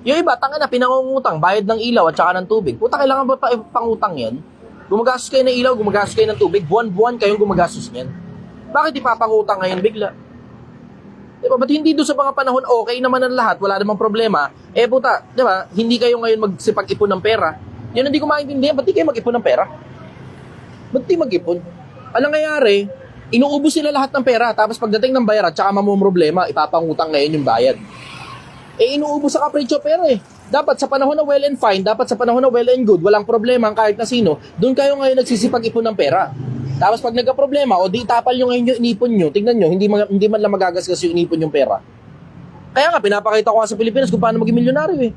Yung iba, tanga na, pinangungutang, bayad ng ilaw at saka ng tubig. Puta, kailangan ba pangutang yan? Gumagastos kayo ng ilaw, gumagastos kayo ng tubig, buwan-buwan kayong gumagastos niyan. Bakit ipapangutang ngayon bigla? Diba? Ba't hindi doon sa mga panahon okay naman ang lahat, wala namang problema? Eh puta, diba? Hindi kayo ngayon magsipag-ipon ng pera. Yun hindi ko maintindihan, ba't di kayo mag-ipon ng pera? Ba't di mag-ipon? Anong nangyayari? Inuubos sila lahat ng pera, tapos pagdating ng bayaran, tsaka mamumroblema, ipapangutang ngayon yung bayad. Eh inuubos sa kapritsyo pera eh. Dapat sa panahon na well and fine, dapat sa panahon na well and good, walang problema ang kahit na sino, doon kayo ngayon nagsisipag-ipon ng pera. Tapos pag nagka-problema, o di tapal nyo ngayon yung inipon nyo, tingnan nyo, hindi man lang magagasgas yung inipon yung pera. Kaya nga, pinapakita ko nga sa Pilipinas kung paano maging milyonaryo eh.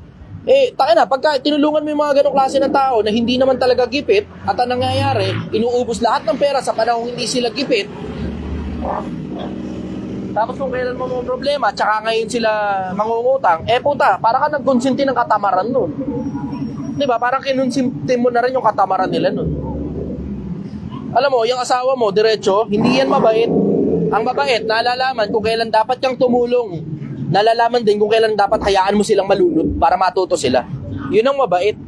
Eh, taka na, pagka tinulungan mo yung mga ganong klase ng tao na hindi naman talaga gipit, at ang nangyayari, inuubos lahat ng pera sa panahon hindi sila gipit, tapos kung kailan mo mga problema, tsaka ngayon sila mangungutang, eh puta, parang ka nagkonsinti ng katamaran nun. Diba? Parang kinonsinti mo na rin yung katamaran nila nun. Alam mo, yung asawa mo, diretso, hindi yan mabait. Ang mabait, nalalaman kung kailan dapat kang tumulong. Nalalaman din kung kailan dapat hayaan mo silang malunod para matuto sila. Yun ang mabait.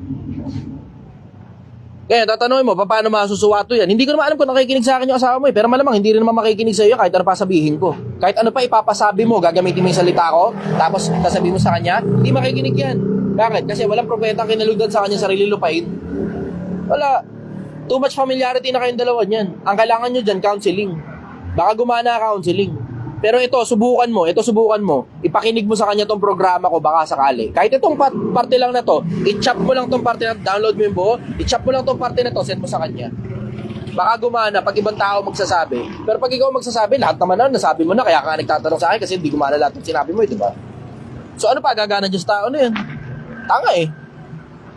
Kaya tatanungin mo, paano masusuwato yan? Hindi ko naman alam kung nakikinig sa akin yung asawa mo eh. Pero malamang hindi rin naman makikinig sa iyo kahit ano pa sabihin ko. Kahit ano pa ipapasabi mo, gagamitin mo yung salita ko, tapos sasabihin mo sa kanya, hindi makikinig yan. Bakit? Kasi walang propeta ang kinalugdan sa kanya sarili lupain. Wala. Too much familiarity na kayong dalawa niyan. Ang kailangan nyo dyan, counseling. Baka gumana counseling. Pero ito, subukan mo. Ipakinig mo sa kanya tong programa ko, baka sakali. Kahit itong parte lang na to, i-chop mo lang tong parte na, download mo yung buo, i-chop mo lang tong parte na to, send mo sa kanya. Baka gumana pag ibang tao magsasabi. Pero pag ikaw magsasabi, lahat naman na, nasabi mo na, kaya ka nagtatanong sa akin kasi hindi gumana lahat ng sinabi mo, di ba? So ano pa, gagana dyan sa tao na yan? Tanga eh.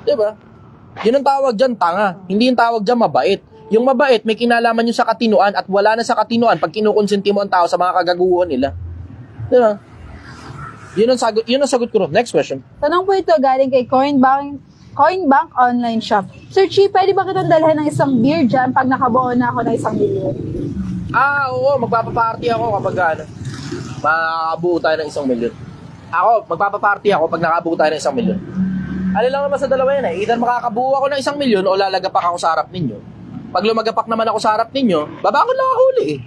Di ba? Yun ang tawag dyan, tanga. Hindi yung tawag dyan, mabait. Yung mabait, may kinalaman nyo sa katinuan at wala na sa katinuan pag kinukonsenti mo ang tao sa mga kagaguhan nila. Diba? Yun ang sagot ko. Next question. Tanong po ito galing kay Coinbank Online Shop. Sir Chi, pwede ba kitang dalhin ng isang beer dyan pag nakabuo na ako ng 1 million? Oo, magpapaparty ako kapag makakabuo tayo ng 1 million. Ako, magpapaparty ako pag nakabuo tayo ng 1 million. Ano lang naman sa dalawa yan eh. Either makakabuo ako ng 1 million o lalagapak ako sa harap ninyo. Pag lumagapak naman ako sa harap ninyo, babangon lang ako huli eh.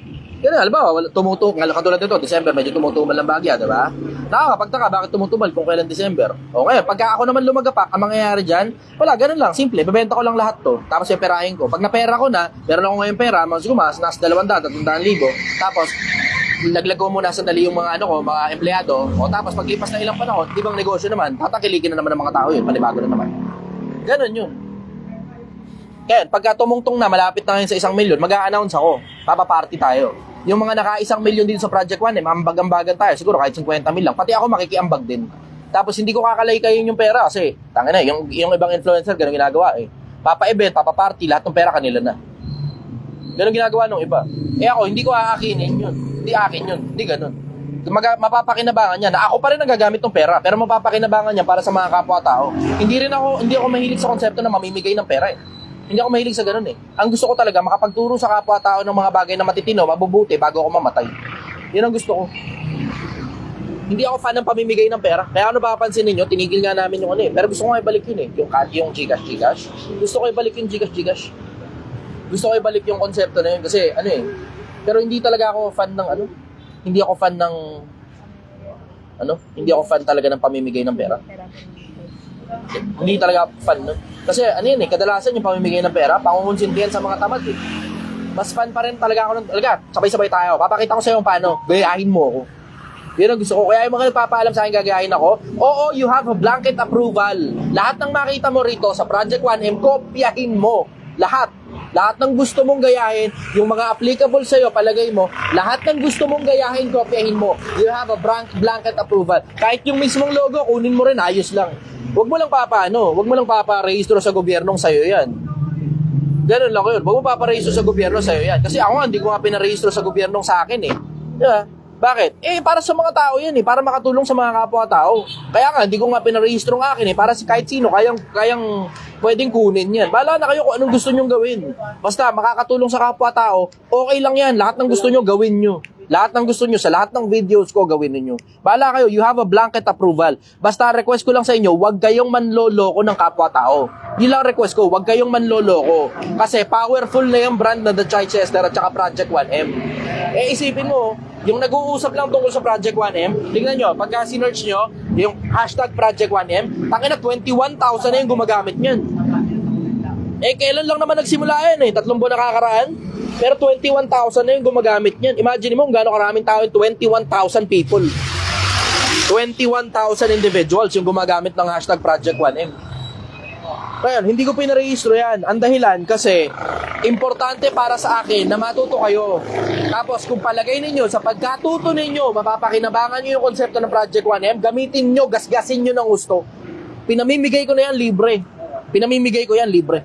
Yan, halimbawa, tumutumal, katulad nito, December, medyo tumutumal ang bagya, diba? Nakakapagtaka, bakit tumutumal kung kailan December? Okay, pagka ako naman lumagapak, ang mangyayari dyan, wala, ganun lang, simple, bebenta ko lang lahat to, tapos perahin ko. Pag napera ko na, meron ako ngayon pera, nasa 200,000, 300,000, tapos, naglag ko muna sandali yung mga mga empleyado, o tapos paglipas na ilang panahon, di bang negosyo naman, tatakilikin na naman ng mga tao yun, panibago na naman. Ganun yun. Kaya, pagka tumungtong na, malapit na ngayon sa 1 million, mag-a-announce ako, papaparty tayo. Yung mga naka 1 million din sa Project 1, maambag-ambagan tayo, siguro kahit 50 mil lang, pati ako makikiambag din. Tapos hindi ko kakalay kayo yung pera kasi, tanga na, yung ibang influencer, ganun ginagawa eh. Papa-event, papa-party, lahat ng pera kanila na. Ganun ginagawa nung iba. Eh ako, hindi ko aakinin yun. Hindi akin yun, hindi ganun. Mapapakinabangan niya na ako pa rin ang gagamit ng pera, pero mapapakinabangan niya para sa mga kapwa-tao. Hindi ako mahilig sa konsepto na mamimigay ng pera eh. Hindi ako mahilig sa ganun eh. Ang gusto ko talaga, makapagturo sa kapwa-tao ng mga bagay na matitino, mabubuti bago ako mamatay. Yun ang gusto ko. Hindi ako fan ng pamimigay ng pera. Kaya ano papansin ninyo, tinigil nga namin yung ano eh. Pero gusto ko nga ibalik yun eh. Yung Gcash. Gusto ko ibalik yung Gcash. Gusto ko ibalik yung konsepto na yun. Kasi ano eh. Pero hindi talaga ako fan ng Hindi ako fan talaga ng pamimigay ng pera. Hindi talaga fan nun. Kasi ano yun eh, kadalasan yung pamimigay ng pera, pangungonsintihan sa mga tamad eh. Mas fan pa rin talaga ako ng, talaga, sabay-sabay tayo. Papakita ko sa'yo kung paano, gayahin mo ako. Yun ang gusto ko. Kaya yung mga nagpapaalam sa akin gagayahin ako, oo, you have a blanket approval. Lahat ng makita mo rito sa Project 1M, kopyahin mo. Lahat ng gusto mong gayahin, yung mga applicable sa'yo, palagay mo, lahat ng gusto mong gayahin, kopyahin mo. You have a blanket approval. Kahit yung mismong logo, kunin mo rin, ayos lang. Huwag mo lang paparehistro sa gobyernong sa'yo yan. Ganun lang yun. Huwag mo paparehistro sa gobyerno sa'yo yan. Kasi ako nga, hindi ko nga pinarehistro sa gobyernong sa akin eh. Diba? Bakit? Para sa mga tao yan para makatulong sa mga kapwa-tao. Kaya nga, hindi ko nga pinarehistro ng akin para si kahit sino, kayang pwedeng kunin yan. Bahala na kayo kung anong gusto nyong gawin. Basta makakatulong sa kapwa-tao, okay lang yan. Lahat ng gusto nyo, gawin nyo. Lahat ng gusto nyo, sa lahat ng videos ko, gawin ninyo. Bahala kayo, you have a blanket approval. Basta request ko lang sa inyo, huwag kayong manloloko ng kapwa-tao. Yun lang request ko, huwag kayong manloloko. Kasi powerful na yung brand na The Chichester at saka Project 1M. Isipin mo, yung nag-uusap lang tungkol sa Project 1M, tingnan nyo, pagka sinerch nyo, yung hashtag Project 1M, tangina 21,000 na yung gumagamit nyan. Kailan lang naman nagsimula yan 3 buwan nakakaraan? Pero 21,000 na yung gumagamit niyan. Imagine mo kung gaano karaming tao, 21,000 people. 21,000 individuals yung gumagamit ng hashtag Project 1M. Ngayon, hindi ko pinarehistro yan. Ang dahilan kasi importante para sa akin na matuto kayo. Tapos kung palagay ninyo, sa pagkatuto ninyo, mapapakinabangan nyo yung konsepto ng Project 1M, gamitin nyo, gasgasin nyo ng gusto. Pinamimigay ko na yan libre. Pinamimigay ko yan libre.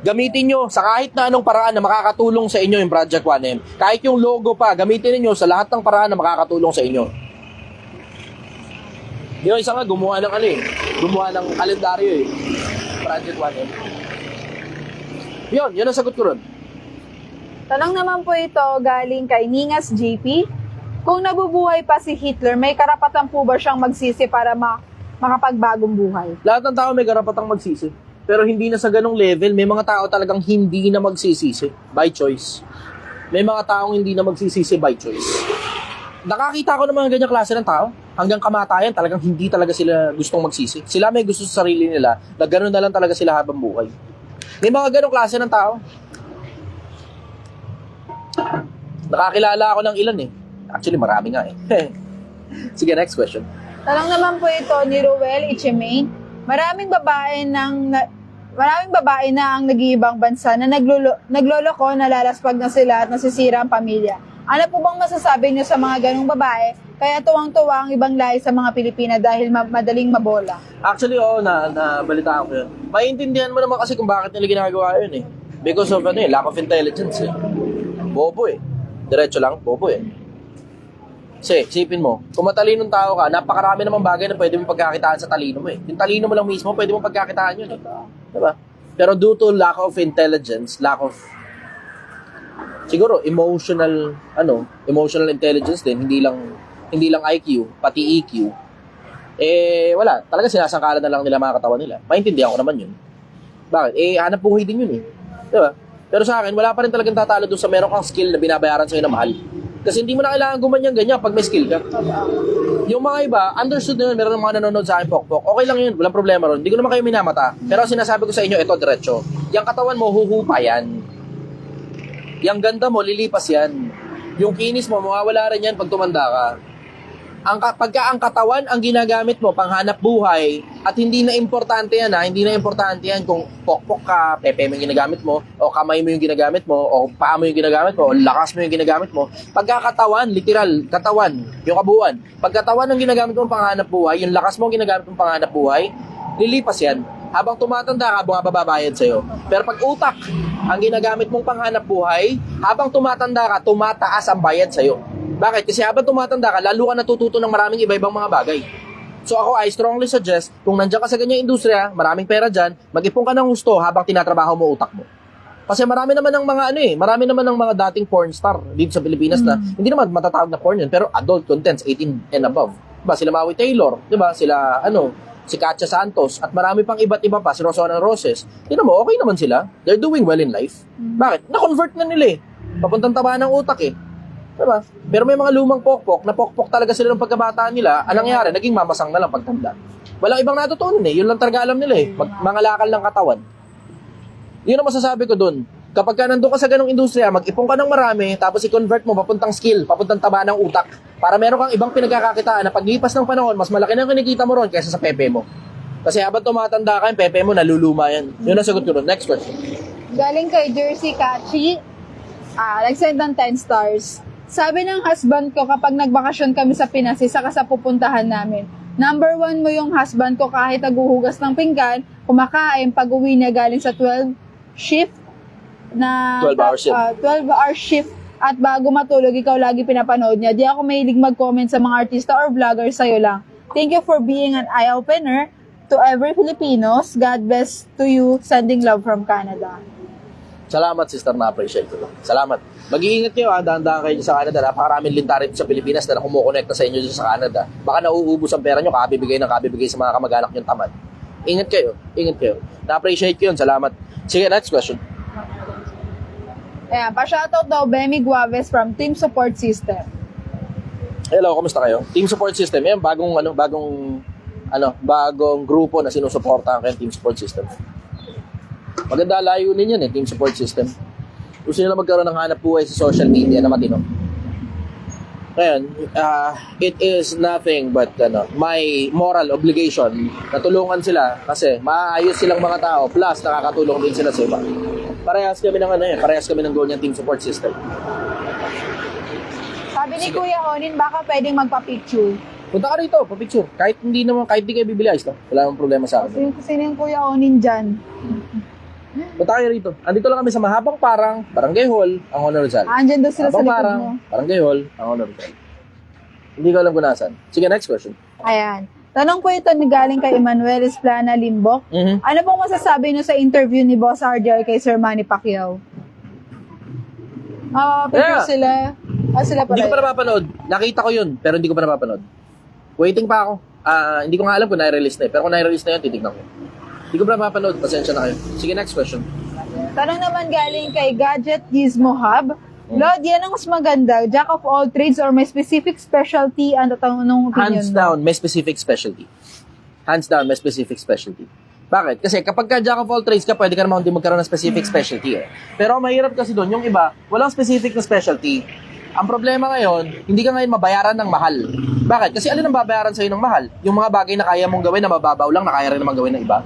Gamitin nyo sa kahit na anong paraan na makakatulong sa inyo yung Project 1M. Kahit yung logo pa, gamitin niyo sa lahat ng paraan na makakatulong sa inyo. Yung isa nga, gumawa ng gumawa ng kalendaryo Project 1M. Yun ang sagot ko ron. Tanong naman po ito galing kay Ningas JP. Kung nabubuhay pa si Hitler, may karapatan po ba siyang magsisi para makapagbagong buhay? Lahat ng tao may karapatang magsisi. Pero hindi na sa ganong level. May mga tao talagang hindi na magsisisi by choice. May mga taong hindi na magsisisi by choice. Nakakita ko ng mga ganyang klase ng tao. Hanggang kamatayan, talagang hindi talaga sila gustong magsisi. Sila may gusto sa sarili nila na gano'n na lang talaga sila habang buhay. May mga ganong klase ng tao. Nakakilala ako ng ilan Actually, marami nga Sige, next question. Tanong naman po ito ni Ruel Ichemain. Maraming babae na ang nag-iibang bansa na nagloloko, nalalaspag na sila at nasisira ang pamilya. Ano po bang masasabi niyo sa mga ganong babae? Kaya tuwang-tuwa ang ibang lahi sa mga Pilipina dahil madaling mabola. Actually, nabalita ko yun. Maiintindihan mo naman kasi kung bakit nila ginagawa yun Because of lack of intelligence Bobo Diretso lang, bobo Kasi, isipin mo, kung matalinong tao ka, napakarami namang bagay na pwede mong pagkakitaan sa talino mo Yung talino mo lang mismo, pwede mong pagkakitaan yun Diba? Pero due to lack of intelligence, siguro emotional intelligence din, hindi lang IQ, pati EQ. Wala, talaga sinasangkalan na lang nila mga katawan nila. Maintindihan ko naman yun. Bakit? Hanap buhay din yun Diba? Pero sa akin, wala pa rin talagang tatalo doon sa meron kang skill na binabayaran sa'yo na mahal. Kasi hindi mo na kailangan gumanyan-ganyan pag may skill ka. Yung mga iba, understood na yun, meron ng mga nanonood sa akin, pokpok. Okay lang yun, walang problema ron. Hindi ko naman kayo minamata. Pero sinasabi ko sa inyo, ito, diretso. Yung katawan mo, huhupa yan. Yung ganda mo, lilipas yan. Yung kinis mo, mawawala rin yan pag tumanda ka. Pagka ang katawan ang ginagamit mo panghanap buhay at hindi na importante yan hindi na importante yan kung pokpok ka, pepe mo yung ginagamit mo o kamay mo yung ginagamit mo o paa mo yung ginagamit mo o lakas mo yung ginagamit mo. Pagka katawan, literal, katawan, yung kabuuan. Pagkatawan ang ginagamit mo panghanap buhay, yung lakas mo ang ginagamit mo panghanap buhay, lilipas yan. Habang tumatanda ka, bababayad sa'yo. Pero pag utak ang ginagamit mong panghanap buhay, habang tumatanda ka, tumataas ang bayad sa'yo. Bakit? Kasi habang tumatanda ka, lalo ka natututo ng maraming iba-ibang mga bagay. So ako, I strongly suggest, kung nandiyan ka sa ganyang industriya, maraming pera dyan, mag-ipon ka ng gusto habang tinatrabaho mo utak mo. Kasi marami naman ng mga marami naman ng mga dating porn star dito sa Pilipinas na hindi naman matatawag na porn yun, pero adult contents, 18 and above. Diba? Sila Maui Taylor, diba? Sila, si Katja Santos, at marami pang iba't iba pa, si Rosana Roses. Tignan mo, okay naman sila. They're doing well in life. Bakit? Na-convert na nila Papuntang taba ng utak Diba? Pero may mga lumang pokpok, na pokpok talaga sila ng pagkabataan nila, anong nangyari? Naging mamasang na lang pagtanda. Walang ibang natutunan Yun lang talaga alam nila Mangalakal ng katawan. Yun ang masasabi ko dun. Kapag ka nandun ka sa ganong industriya, mag-ipon ka ng marami, tapos i-convert mo papuntang skill, papuntang taba ng utak, para meron kang ibang pinagkakakitaan na paglipas ng panahon, mas malaki na kinikita mo ron kaysa sa pepe mo. Kasi habang tumatanda ka, yung pepe mo, naluluma yan. Yun ang sagot ko ron. Next question. Galing kay Jersey Kachi, nag-send ng 10 stars. Sabi ng husband ko kapag nagbakasyon kami sa Pinas, isa ka sa pupuntahan namin. Number 1 mo yung husband ko kahit naghuhugas ng pinggan, kumakain, pag-uwi niya galing sa 12 shift na 12-hour shift. 12-hour shift at bago matulog, ikaw lagi pinapanood niya. Di ako mahilig mag-comment sa mga artista or vlogger, sa'yo lang. Thank you for being an eye-opener to every Filipinos. God bless to you. Sending love from Canada. Salamat, sister, na-appreciate ko. Salamat. Mag-iingat kayo, dahan-dahan kayo sa Canada. Napakaraming lintarin sa Pilipinas na kumukonekta sa inyo dyan sa Canada. Baka nauubos ang pera nyo, kabibigay sa mga kamag-anak nyo tamad. Ingat kayo. Na-appreciate ko yun. Salamat. Sige, next question. Ayan, pa-shoutout daw Bemi Guaves from Team Support System. Hello, kamusta kayo? Team Support System. Yan, bagong grupo na sinusuportahan kayo, Team Support System. Maganda layunin yan Team Support System. Gusto nila magkaroon ng hanap buhay sa social media na matino. Ngayon, it is nothing but my moral obligation na tulungan sila kasi maayos silang mga tao plus nakakatulong din sila sa iba. Parehas kami ng goal ng Team Support System. Sabi ni Kuya Onin, baka pwedeng magpa-picture. Punta ka rito, pa-picture. Kahit di kayo bibili, ayos lang. Wala namang problema sa akin. Sino yung Kuya Onin dyan? Punta kayo rito. Andito lang kami sa Mahabang Parang, Barangay Hall, ang Honor Rizal. Andyan daw sila sa Mahabang likod Parang, mo. Barangay Hall, ang Honor Rizal. Hindi ko alam kung nasan. Sige, next question. Ayan. Tanong po ito ni galing kay Emmanuel Esplana Limbok. Mhm. Ano pong masasabi niyo sa interview ni Boss RJ kay Sir Manny Pacquiao? Picture Yeah. sila. Sila pala. Hindi ko pa napapanood. Nakita ko yun, pero hindi ko pa napapanood. Waiting pa ako. Hindi ko nga alam kung na-release na Pero kung na-release na yun, titignan ko. Hindi ko pa napapanood. Pasensya na kayo. Sige, next question. Tanong naman galing kay Gadget Gizmo Hub. Lord, yan ang mas maganda. Jack of all trades or may specific specialty? Ano tanong opinion Hands mo? down, may specific specialty. Hands down, may specific specialty. Bakit? Kasi kapag ka jack of all trades ka, pwede ka naman din magkaroon ng specific specialty. Pero ang mahirap kasi doon, yung iba, walang specific na specialty. Ang problema ngayon, hindi ka ngayon mabayaran ng mahal. Bakit? Kasi alin ang babayaran sa'yo ng mahal? Yung mga bagay na kaya mong gawin na mababaw lang, na kaya rin naman gawin ng iba.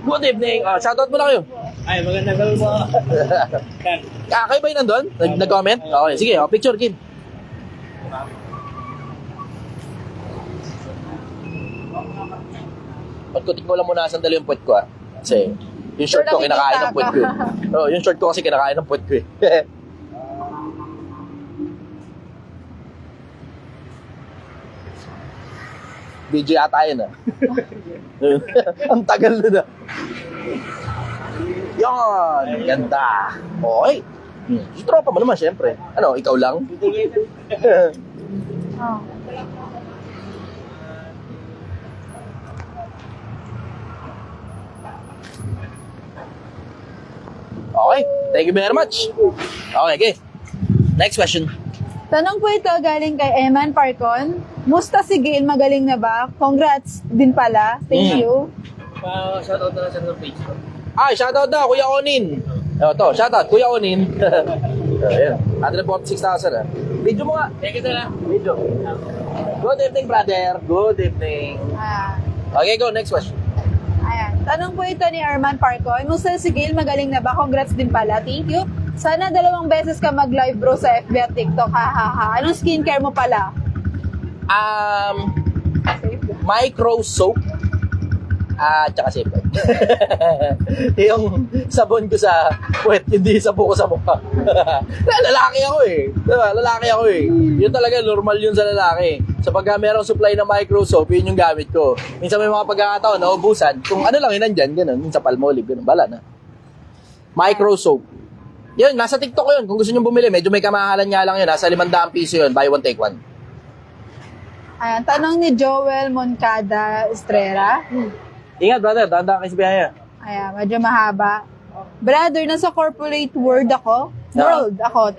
Good evening. Shoutout mo na kayo. Ay, magandang gabi po. Kayo ba yung nandun? Nag-comment? Okay, sige. Picture, Kim. Pagkutik mo lang muna sandali yung puwet ko Kasi yung short ko kinakain ng puwet ko yung short ko kasi kinakain ng puwet ko DJ ata yun Ang tagal na Yan, ganda. Okay. Yung tropa mo naman, syempre. Ano, ikaw lang? Oh. Okay, thank you very much. Okay. Next question. Tanong po ito galing kay Eman Parcon. Musta si Gail? Magaling na ba? Congrats din pala. Thank you. Shoutout na lang sa page ko. Shoutout na, Kuya Onin. Shoutout, Kuya Onin. Ayan, 146,000 Video mo nga. Thank you na lang. Video. Good evening, brother. Good evening. Okay, go. Next question. Ayan. Tanong po ito ni Arman Parcon. Musta si Gail? Magaling na ba? Congrats din pala. Thank you. Sana 2 beses ka mag-live bro sa FB at TikTok. Ha. Anong skincare mo pala? Micro soap. Tsaka sipon. Yung sabon ko sa puwet, hindi sabon ko sa mukha. Lalaki ako Diba? Lalaki ako Yun talaga, normal yun sa lalaki. So pagka merong supply ng micro soap, yun yung gamit ko. Minsan may mga pagkakataon, naubusan. Kung ano lang yun nandyan, ganun. Minsan Palmolive, ganun. Bala na. Micro soap. Yun, nasa TikTok ko yun. Kung gusto nyo bumili, medyo may kamahalan nga lang yun. Nasa 500 piso yun. Buy one, take one. Ayan. Tanong ni Joel Moncada Estrera. Ingat, brother. Dahan-dahan kayo sa biyaya. Ayan, medyo mahaba. Brother, nasa corporate world ako.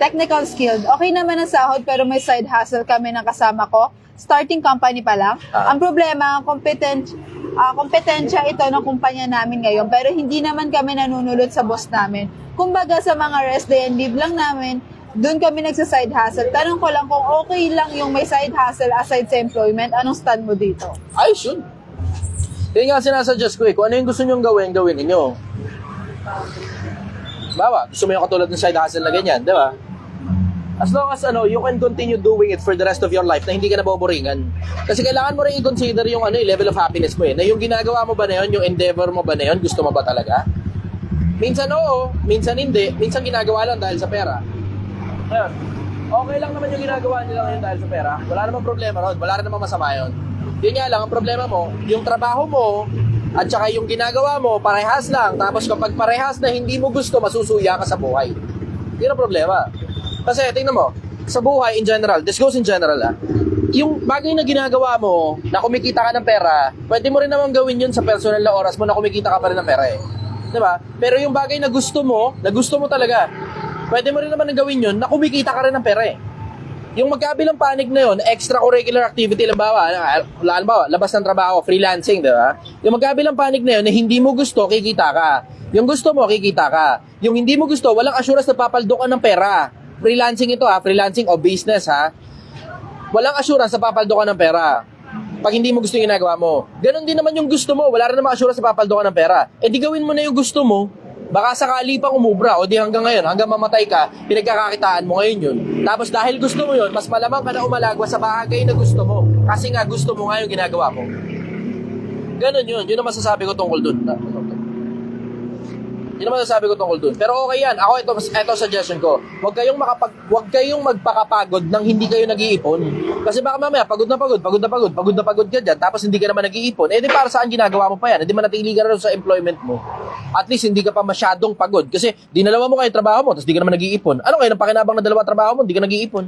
Technical skilled. Okay naman ang sahod pero may side hustle kami ng kasama ko. Starting company pa lang. Ang problema, kompetensya ito ng kumpanya namin ngayon pero hindi naman kami nanunulot sa boss namin. Kumbaga sa mga rest day and leave lang namin, doon kami nagsa-side hustle. Tanong ko lang kung okay lang yung may side hustle aside sa employment, anong stand mo dito? Ay, sure. Yun nga sinasuggest ko Kung ano yung gusto nyong gawin ninyo. Bawa, gusto mo yung katulad ng side hustle na ganyan, di ba? As long as you can continue doing it for the rest of your life na hindi ka naboboringan. Kasi kailangan mo rin i-consider yung level of happiness mo Na yung ginagawa mo ba na yun, yung endeavor mo ba na yun, gusto mo ba talaga? Minsan oo, minsan hindi, minsan ginagawa lang dahil sa pera. Ngayon, okay lang naman yung ginagawa nila ngayon dahil sa pera. Wala namang problema ron. Wala rin namang masama yun. Yun nga lang, ang problema mo, yung trabaho mo, at saka yung ginagawa mo, parehas lang. Tapos kapag parehas na hindi mo gusto, masusuya ka sa buhay. Yun ang problema. Kasi, tingnan mo, sa buhay in general, this goes in general yung bagay na ginagawa mo, na kumikita ka ng pera, pwede mo rin naman gawin yun sa personal na oras mo na kumikita ka pa rin ng pera eh. Diba? Pero yung bagay na gusto mo talaga, pwede mo rin naman gawin yun na kumikita ka rin ng pera eh. Yung magkabilang panig na yun, extracurricular activity, halimbawa, labas ng trabaho, freelancing, di ba? Yung magkabilang panig na yun, na hindi mo gusto, kikita ka. Yung gusto mo, kikita ka. Yung hindi mo gusto, walang assurance na papaldo ka ng pera. Freelancing ito freelancing o business Walang assurance na papaldo ka ng pera. Pag hindi mo gusto yung ginagawa mo. Ganon din naman yung gusto mo, wala rin namang assurance na papaldo ka ng pera. Eh di gawin mo na yung gusto mo. Baka sakali pang umubra o di hanggang ngayon, hanggang mamatay ka, pinagkakakitaan mo ngayon yun. Tapos dahil gusto mo yun, mas malamang ka na umalagwa sa bagay na gusto mo. Kasi nga gusto mo nga yung ginagawa mo. Ganon yun. Yun ang masasabi ko tungkol dun. Yun ang masasabi ko tungkol dun. Pero okay yan. Ako, ito suggestion ko. Huwag kayong magpakapagod nang hindi kayo nag-iipon. Kasi baka mamaya, pagod na pagod ka dyan, tapos hindi ka naman nag-iipon. Eh di para saan ginagawa mo pa yan? Eh di manatili ka rin sa employment mo. At least hindi ka pa masyadong pagod. Kasi dinalawa mo kayo yung trabaho mo, tapos di ka naman nag-iipon. Ano kayo, nang pakinabang na dalawa trabaho mo, hindi ka nag-iipon.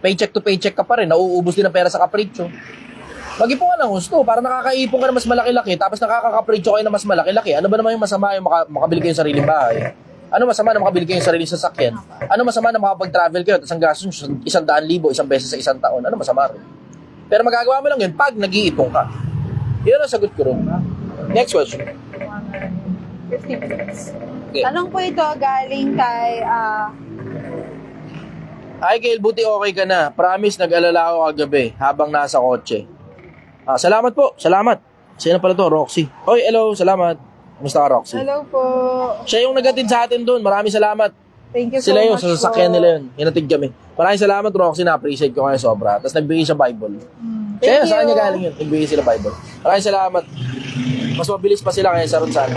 Paycheck to paycheck ka pa rin, nauubos din ang pera sa kapritsyo. Mag-ipon ka ng gusto, para nakakaipon ka na mas malaki-laki, tapos nakakakapritsyo kayo na mas malaki-laki. Ano ba naman yung masama yung makabili kayo ng sariling bahay? Ano masama na makabili kayo ng sariling sasakyan? Ano masama na makapag-travel kayo, tapos ang gastos nyo 100,000 isang beses sa isang taon? Ano masama rin? Pero magagawa mo lang yun pag nag-iipon ka. Yun ang sagot ko rin. Next question. 50 minutes. Okay. Tanong po ito galing kay Hi, Gail, buti okay ka na. Promise, nag-alala ako kagabi habang nasa kotse. Salamat po, salamat. Sino pala to? Roxy. Oy, hello, salamat. Kumusta ka, Roxy? hello po. Siya yung nagatid sa atin doon. Maraming salamat. Thank you so Sila yun, much sa sasakyan nila yun. Hinatid kami. Maraming salamat, Roxy. Na-appreciate ko kayo sobra. Tapos nagbigay siya Bible. Siya yun, Thank saan you. niya galing yun? Nagbigay sila Bible. Maraming salamat. Mas mabilis pa sila kaya sa Ronsan.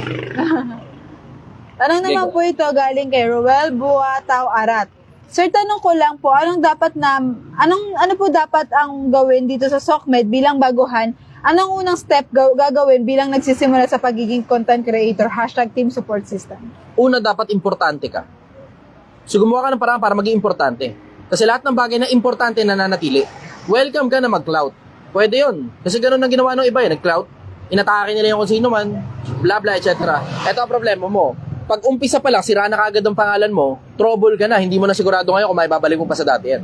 Tanong naman po ito galing kay Roel Buataw Arat. Sir, tanong ko lang po, ano po dapat ang gawin dito sa SOCMED bilang baguhan? Anong unang step gagawin bilang nagsisimula sa pagiging content creator? #team support system. Una, dapat importante ka. So, gumawa ka ng paraan para maging importante. Kasi lahat ng bagay na importante nananatili. Welcome ka na mag-clout. Pwede yun. Kasi ganun ang ginawa ng iba nag-clout. Inatake nila yung kung sino man, bla bla, etc. Ito ang problema mo. Pag umpisa pa lang, sira na kagad ang pangalan mo, trouble ka na. Hindi mo na sigurado ngayon kung may babalik mo pa sa dati yan.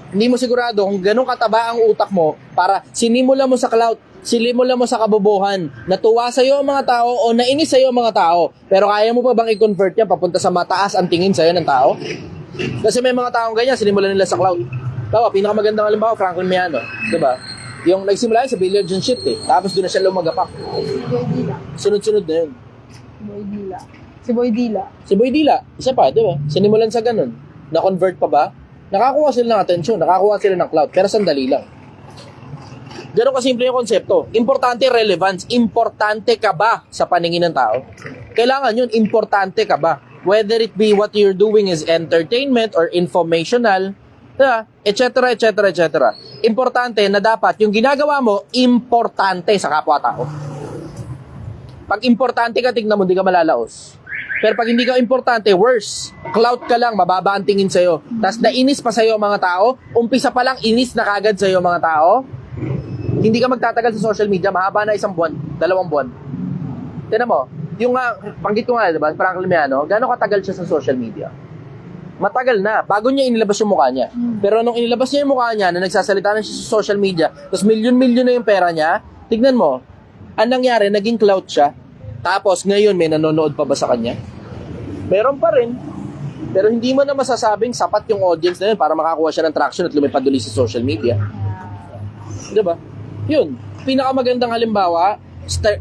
Hindi mo sigurado kung ganun kataba ang utak mo para sinimula mo sa clout, sinimula mo sa kabobohan, natuwa sa'yo ang mga tao o nainis sa'yo ang mga tao. Pero kaya mo pa bang i-convert yan papunta sa mataas ang tingin sa'yo ng tao? Kasi may mga taong ganyan, sinimula nila sa clout. Tawa, pinakamagandang halimbawa, Franklin Miano. Diba? Yung nagsimula yun sa billiard and shit Tapos doon na siya lumagapak. Boy Dila. Sunod-sunod na yun. Si Boy Dila. Si Boy Dila, isa pa, di ba? Sinimulan sa ganun. Na-convert pa ba? Nakakuha sila ng atensyon, nakakuha sila ng clout, pero sandali lang. Ganun kasimple yung konsepto. Importante relevance. Importante ka ba sa paningin ng tao? Kailangan yun, importante ka ba? Whether it be what you're doing is entertainment or informational, etc., etc., etc. Importante na dapat yung ginagawa mo, importante sa kapwa-tao. Pag importante ka, tignan mo, hindi ka malalaos. Pero pag hindi ka importante, worse. Clout ka lang, mababa ang tingin sa'yo. Tapos nainis pa sa'yo mga tao, umpisa pa lang, inis na kagad sa'yo mga tao. Hindi ka magtatagal sa social media, mahaba na 1 buwan, 2 buwan. Tignan mo, yung panggit ko nga, diba, Franklin Miano, gano'ng katagal siya sa social media? Matagal na, bago niya inilabas yung mukha niya. Pero nung inilabas niya yung mukha niya, na nagsasalita na siya sa social media, tapos milyon-milyon na yung pera niya, tignan mo, ang nangyari, naging clout siya. Tapos ngayon, may nanonood pa ba sa kanya? Meron pa rin. Pero hindi mo na masasabing sapat yung audience na yun para makakuha siya ng traction at lumipad ulit sa social media. Diba? Yun. Pinakamagandang halimbawa,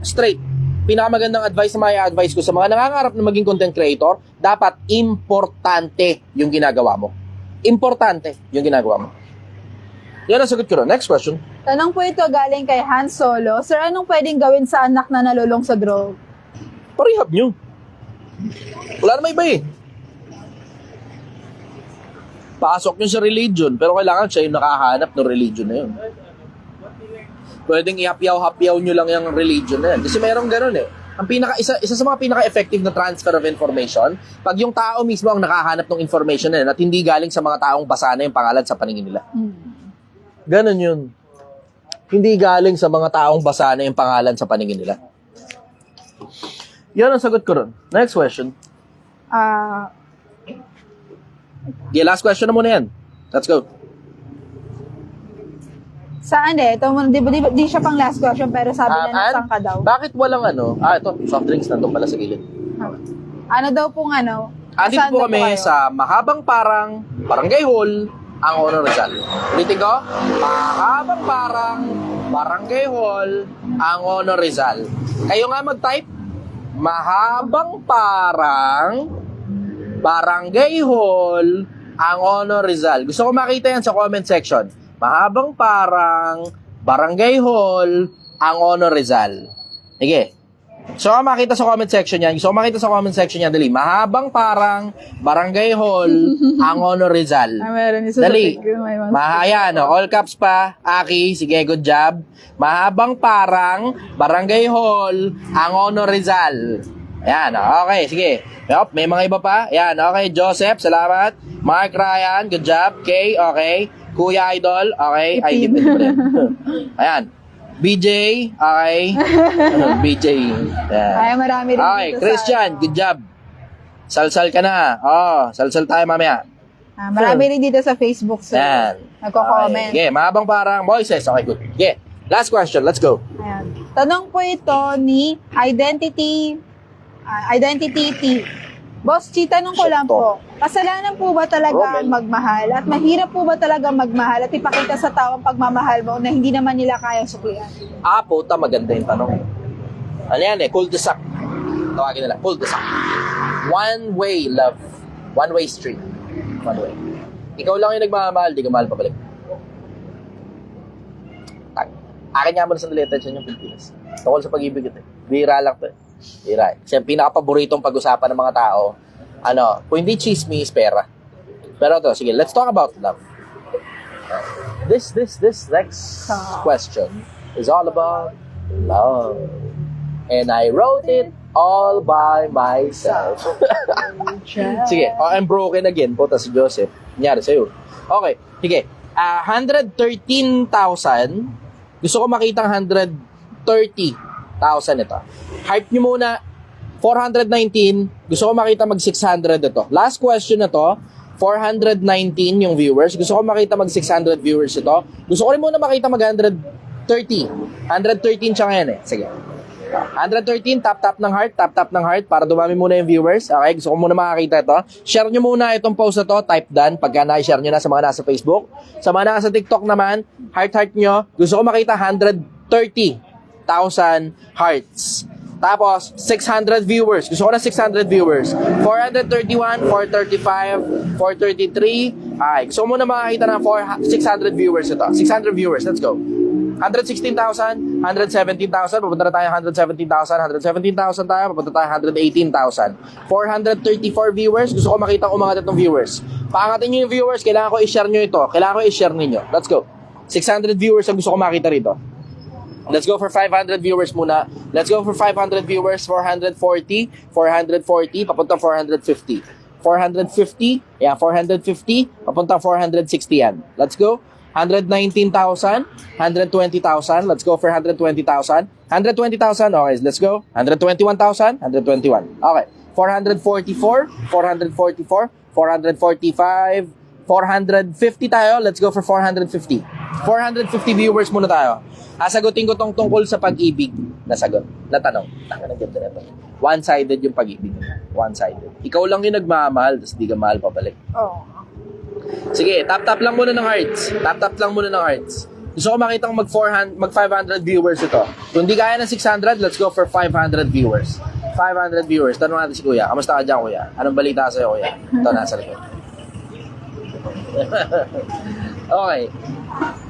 straight. Pinakamagandang advice na may advice ko sa mga nangangarap na maging content creator, dapat importante yung ginagawa mo. Importante yung ginagawa mo. Yan ang sagot ko ron. Next question. Tanong po ito galing kay Han Solo. Sir, anong pwedeng gawin sa anak na nalulong sa drug? Parehab nyo. Wala naman iba Pasok nyo sa religion, pero kailangan siya yung nakahanap ng religion na yun. Pwedeng ihapyaw-hapyaw nyo lang yung religion na yan. Kasi mayroong ganun eh. Isa sa mga pinaka-effective na transfer of information, pag yung tao mismo ang nakahanap ng information na yan at hindi galing sa mga taong basa na yung pangalan sa paningin nila. Ganun yun. Hindi galing sa mga taong basa na yung pangalan sa paningin nila. Yan ang sagot ko ron. Next question. Yeah, last question na muna yan. Let's go. Saan eh? Ito, di siya pang last question, pero sabi na nasaan ka daw. Bakit walang ano? Ito, soft drinks nandun pala sa gilid. Ano daw pong ano? Andito Saan po daw kami kayo? sa Mahabang Parang, Barangay Hall, ang Honor Rizal. Ulitin ko, Mahabang Parang, Barangay Hall, ang Honor Rizal. Kayo nga mag-type, Mahabang Parang, Barangay Hall, ang Honor Rizal. Gusto ko makita yan sa comment section. Mahabang Parang, Barangay Hall, ang Honor Rizal. Sige. So, makita sa comment section yan. Gusto ko makita sa comment section yan. Dali. Mahabang Parang, Barangay Hall, ang Honor Rizal. Meron isa Dali. sa Ayan, all caps pa. Aki, sige, good job. Mahabang Parang, Barangay Hall, ang Honor Rizal. Ayan, okay, sige. Yup, may mga iba pa. Ayan, okay. Joseph, salamat. Mark Ryan, good job. Kay, okay. Kuya Idol, okay. Ay, di pa rin. Ayan. BJ, okay. BJ. Ayan. Ay, marami rin Okay, dito Christian, sa... good job. Salsal ka na. Salsal tayo mamaya. marami rin dito sa Facebook, sir. Yan. Nagko-comment. Okay, Mahabang Parang, Moises. Okay, good. Okay, last question. Let's go. Ayan. Tanong po ito ni Identity T. Boss Chi, tanong ko lang po, kasalanan po ba talaga ang magmahal? At mahirap po ba talaga magmahal at ipakita sa tao ang pagmamahal mo na hindi naman nila kayang suklian? Puta, maganda yung tanong. Ano yan eh, cul-de-sac. Tawagin nila, cul-de-sac. One way love. One way street. One way. Ikaw lang yung nagmamahal, di ka mahal pabalik. Akin nga mo na sandali attention yung Pilipinas. Tungkol sa pag-ibig ito. Bira lang to eh. Bira eh. Kasi ang pinaka-paboritong pag-usapan ng mga tao, kung hindi chismis, pera. Pero ito, sige, let's talk about love. This next question is all about love. And I wrote it all by myself. Sige, I'm broken again. Puta si Joseph. Nangyari sa'yo. Okay, sige. 113,000. Gusto ko makita ang 130,000 ito. Heart nyo muna. 419. Gusto ko makita mag 600 ito. Last question na to. 419 yung viewers. Gusto ko makita mag 600 viewers ito. Gusto ko rin muna makita mag 130. 113 siya ngayon eh. Sige. 113, tap ng heart para dumami muna yung viewers. Okay, gusto ko muna makakita ito. Share nyo muna itong post na to, type done, pagka na-share nyo na sa mga nasa Facebook. Sa mga nasa TikTok naman, heart nyo. Gusto ko makita 130,000 hearts. Tapos, 600 viewers. Gusto ko na 600 viewers. 431, 435, 433. Okay, gusto ko muna makakita ng 600 viewers ito. 600 viewers, let's go. 116,000, 117,000, papunta na tayo 117,000, 117,000 tayo, papunta tayo 118,000. 434 viewers, gusto ko makita umangat itong viewers. Paangatin nyo yung viewers, kailangan ko i-share nyo ito. Kailangan ko i-share ninyo. Let's go. 600 viewers ang gusto ko makita rito. Let's go for 500 viewers muna. Let's go for 500 viewers, 440, 440, papunta 450. 450, yeah, 450, papunta 460 yan. Let's go. 119,000, 120,000, let's go for 120,000. 120,000, okay, let's go. 121,000, 121. Okay. 444, 444, 445, 450 tayo. Let's go for 450. 450 viewers muna tayo. Sagutin ko tong tungkol sa pag-ibig na sagot, na tanong. Taka ng ganda na ito. One-sided yung pag-ibig. One-sided. Ikaw lang yung nagmamahal, tapos di ka mahal pabalik. Oo. Sige, tap lang muna ng hearts. Tap lang muna ng hearts. Gusto ko makita kung mag 500 viewers ito. Kung di kaya ng 600, let's go for 500 viewers. 500 viewers. Tanong natin si Kuya. Kamusta ka dyan, Kuya? Anong balita sa'yo, Kuya? Ito, nasa likod. Okay.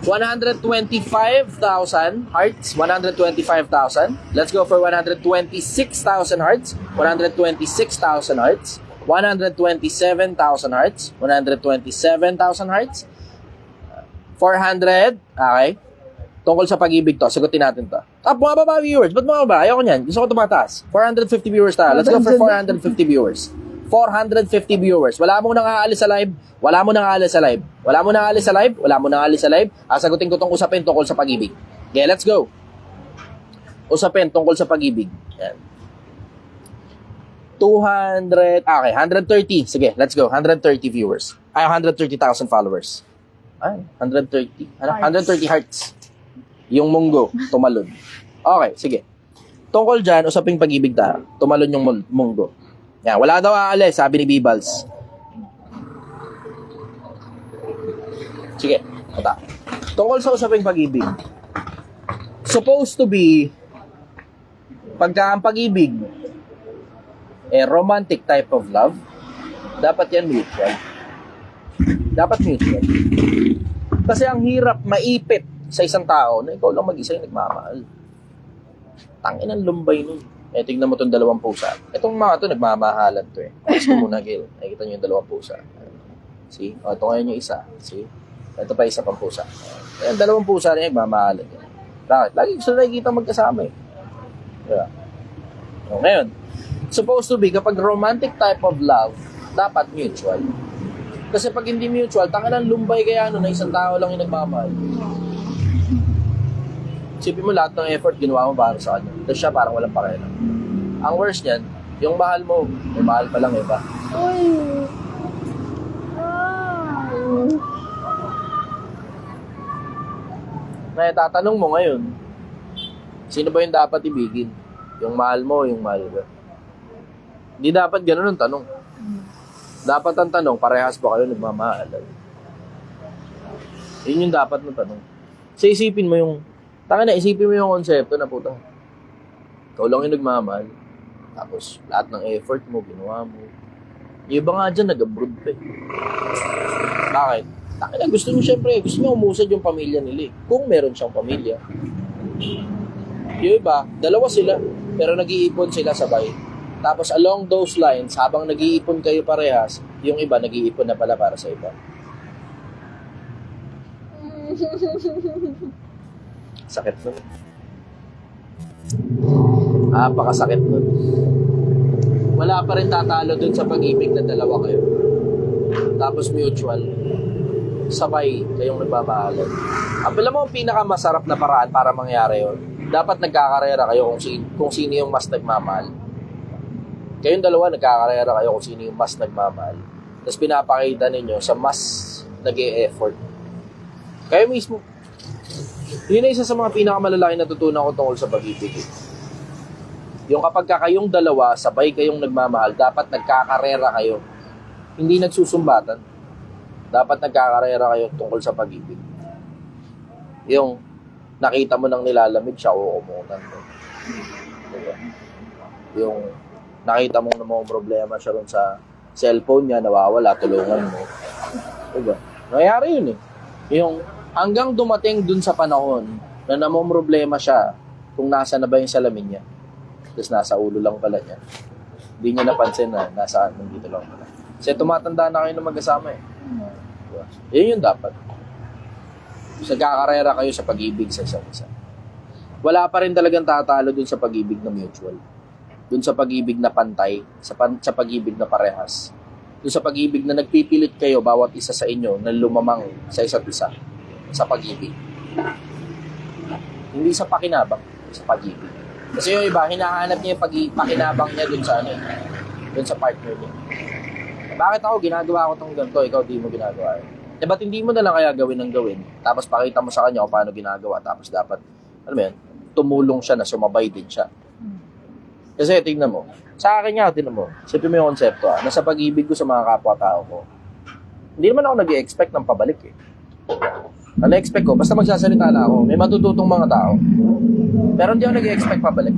125,000 hearts. 125,000. Let's go for 126,000 hearts. 126,000 hearts. 127,000 hearts. 127,000 hearts. 400. Okay. Tungkol sa pag-ibig to. Sagutin natin to. Bumababa viewers. Ba't bumababa? Ayoko niyan. Gusto ko tumataas. 450 viewers tayo. Let's go for 450 viewers. 450 viewers. Wala mo nang aalis sa live. Wala mo nang aalis sa live. Wala mo nang aalis sa live. Wala mo nang aalis sa live. Sagutin ko tong usapin tungkol sa pag-ibig. Okay, let's go. Usapin tungkol sa pag-ibig. Yan. 200. Okay, 130. Sige, let's go. 130 viewers. 130,000 followers. 130. 130 hearts. Yung munggo, tumalon. Okay, sige. Tungkol dyan, usaping pag-ibig tayo. Tumalon yung munggo. Yan, wala daw aalis, sabi ni Bibals. Sige, ata. Tungkol sa usaping pag-ibig. Supposed to be, pagka ang pag-ibig, romantic type of love, dapat yan mutual. Dapat mutual. Kasi ang hirap maipit sa isang tao na ikaw lang mag-isa yung nagmamahal. Tangin ang lumbay nun. Tingnan mo itong dalawang pusa. Itong mga to nagmamahalan to eh. Gusto mo na, Gil. Nakikita nyo yung dalawang pusa. See? Ito ngayon yung isa. See? Ito pa isa pang pusa. Ayan, dalawang pusa na yung nagmamahalan. Bakit? Lagi gusto na nakikita magkasama eh. Diba? So, ngayon, supposed to be, kapag romantic type of love, dapat mutual. Kasi pag hindi mutual, tangin ang lumbay kaya na isang tao lang yung nagmamahal. Isipin mo lahat ng effort ginawa mo para sa kanya. Tapos siya parang walang pakialam. Ang worst niyan, yung mahal mo, may mahal pa lang iba. Uy. Tatanong mo ngayon, sino ba yung dapat ibigin? Yung mahal mo o yung mahal ka? Hindi dapat ganun ang tanong. Dapat ang tanong, parehas ba kayo nagmamahalan? Yun yung dapat na tanong. So isipin mo yung isipin mo yung konsepto na putang. Ikaw lang yung nagmamahal. Tapos, lahat ng effort mo, ginawa mo. Yung iba nga dyan, nag-abroad pa eh. Bakit? Gusto nyo syempre, gusto nyo umusad yung pamilya nila eh. Kung meron siyang pamilya. Yung iba, dalawa sila. Pero nag-iipon sila sabay. Tapos, along those lines, habang nag-iipon kayo parehas, yung iba, nag-iipon na pala para sa iba. Sakit nun. Napakasakit nun. Wala pa rin tatalo dun sa pag-ibig na dalawa kayo. Tapos mutual. Sabay kayong nagmamahalan. Alam mo ang pinakamasarap na paraan para mangyari yun? Dapat nagkakarera kayo kung sino yung mas nagmamahal. Kayong dalawa nagkakarera kayo kung sino yung mas nagmamahal. Tapos pinapakita ninyo sa mas nag-e-effort. Kayo mismo. Yun na isa sa mga pinakamalalaki natutunan ko tungkol sa pag-ibig. Yung kapag kayong dalawa, sabay kayong nagmamahal, dapat nagkakarera kayo. Hindi nagsusumbatan. Dapat nagkakarera kayo tungkol sa pag-ibig. Yung nakita mo nang nilalamig siya, uumunan mo. Diba? Yung nakita mo na mga problema siya ron sa cellphone niya, nawawala, tulungan mo. Diba? Nangyari yun eh. Yung hanggang dumating dun sa panahon na namang problema siya kung nasa na ba yung salamin niya. Tapos nasa ulo lang pala niya. Hindi niya napansin na nasaan, nandito lang pala. Kasi tumatanda na kayo na mag-asama eh. Diba? Yun yung dapat. Nagkakarera kayo sa pag-ibig sa isa't isa. Wala pa rin talagang tatalo dun sa pag-ibig na mutual. Dun sa pag-ibig na pantay, sa pag-ibig na parehas. Dun sa pag-ibig na nagpipilit kayo bawat isa sa inyo na lumamang sa isa't isa sa pag-ibig. Hindi sa pakinabang, sa pag-ibig. Kasi yung iba, hinahanap niya yung pakinabang niya dun sa dun sa partner niya. Bakit ako ginagawa ko tong ganito, ikaw di mo ginagawa yun? Ba't hindi mo na lang kaya gawin ng gawin? Tapos pakita mo sa kanya kung paano ginagawa. Tapos dapat, alam mo yan, tumulong siya na sumabay din siya. Kasi tingnan mo, sa akin nga, tingnan mo, sipin mo yung konsepto na sa pag-ibig ko sa mga kapwa-tao ko, hindi naman ako nag-i-expect ng pabalik eh. Ang na-expect ko, basta magsasalita na ako, may matututong mga tao. Pero hindi ako nag-i-expect pabalik.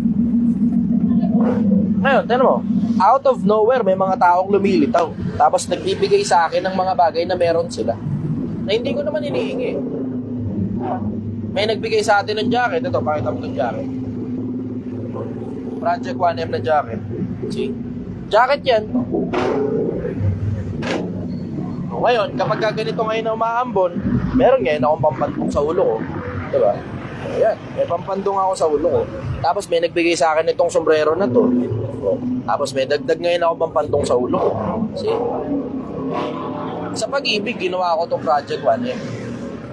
Ngayon, tingnan mo, out of nowhere, may mga taong lumilitaw. Tapos nagbibigay sa akin ng mga bagay na meron sila. Na hindi ko naman hinihingi. May nagbigay sa atin ng jacket. Ito, pakita mo itong jacket. Project 1M na jacket. See? Jacket yan. Ngayon, kapag ganito ngayon na umaambon, meron ngayon akong pampandong sa ulo ko. Diba? Ayan, may pampandong ako sa ulo ko. Tapos may nagbigay sa akin itong sombrero na to. Tapos may dagdag ngayon ako pampandong sa ulo ko. See? Sa pag-ibig, ginawa ko itong Project 1M.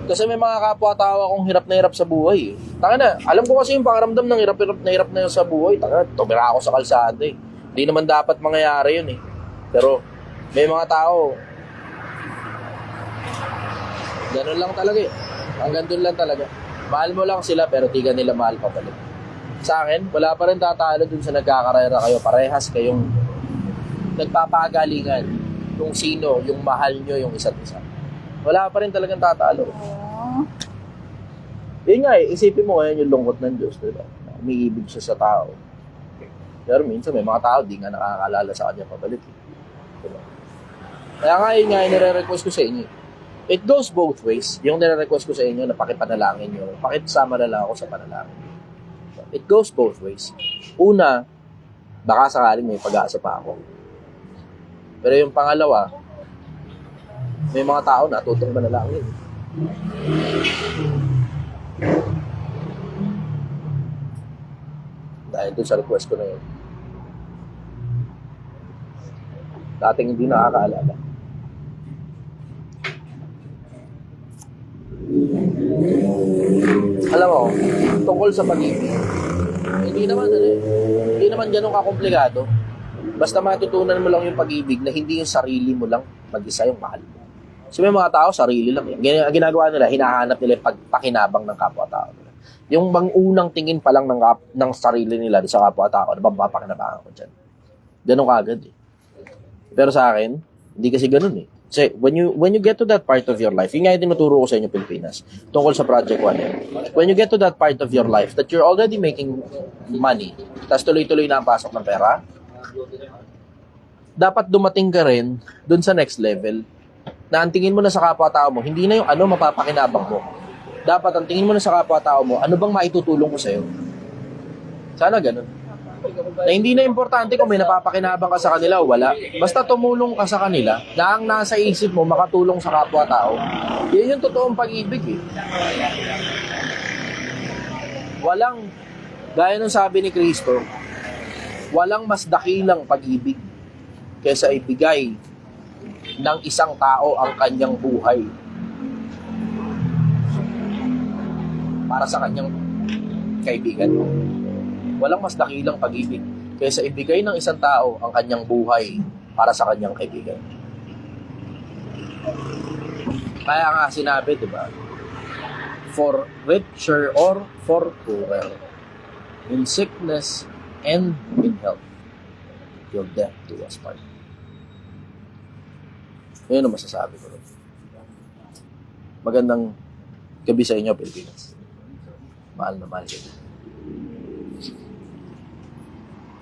Kasi may mga kapwa-tao akong hirap na hirap sa buhay. Taka na, alam ko kasi yung pangaramdam ng hirap na yun sa buhay. Taka, tumira ako sa kalsada eh. Hindi naman dapat mangyayari yun eh. Pero may mga tao, ganun lang talaga eh. Hanggang dun lang talaga. Mahal mo lang sila pero di ka nila mahal pa balik. Sa akin, wala pa rin tatalo dun sa nagkakarera kayo. Parehas kayong nagpapagalingan kung sino yung mahal nyo yung isa't isa. Wala pa rin talagang tatalo. Yun nga eh, isipin mo ngayon yung lungkot ng Diyos, diba? Umiibig siya sa tao. Pero minsan may mga tao di nga nakakalala sa kanya pabalik. Diba? Kaya nga yun nga yung nire-request ko sa inyo. It goes both ways. Yung nire-request ko sa inyo na pakipanalangin nyo, pakisama na lang ako sa panalangin. It goes both ways. Una, baka sakaling may pag-aasa pa ako. Pero yung pangalawa, may mga tao na tutong manalangin. Dahil dun sa request ko na yun. Dating hindi nakakaalala. Alam mo, tungkol sa pag-ibig, hindi naman ganun kakomplikado. Basta matutunan mo lang yung pag-ibig na hindi yung sarili mo lang mag-isa yung mahal mo. So may mga tao, sarili lang yan. Ginagawa nila, hinahanap nila yung pagpakinabang ng kapwa-tao nila. Yung bang unang tingin pa lang ng sarili nila sa kapwa-tao, mapapakinabangan ko dyan. Ganun kagad eh. Pero sa akin, hindi kasi ganun eh. Kasi when you get to that part of your life, yun nga yung tinuturo ko sa inyo Pilipinas, tungkol sa Project 1M. When you get to that part of your life that you're already making money, tapos tuloy-tuloy na ang pasok ng pera, dapat dumating ka rin dun sa next level na ang tingin mo na sa kapwa-tao mo, hindi na yung ano mapapakinabang mo. Dapat ang tingin mo na sa kapwa-tao mo, ano bang maitutulong ko sa'yo? Sana ganun. Na hindi na importante kung may napapakinabang ka sa kanila o wala. Basta tumulong ka sa kanila na ang nasa isip mo makatulong sa kapwa-tao. Yan yung totoong pag-ibig eh. Walang, gaya nung sabi ni Kristo, walang mas dakilang pag-ibig kaysa ibigay ng isang tao ang kanyang buhay para sa kanyang kaibigan. Walang mas dakilang pag-ibig kaysa ibigay ng isang tao ang kanyang buhay para sa kanyang kaibigan. Kaya nga sinabi, di ba? For richer or for poorer, in sickness and in health, your death do us part. Yun ang masasabi ko. Magandang gabi sa inyo, Pilipinas. Mahal na mahal kayo.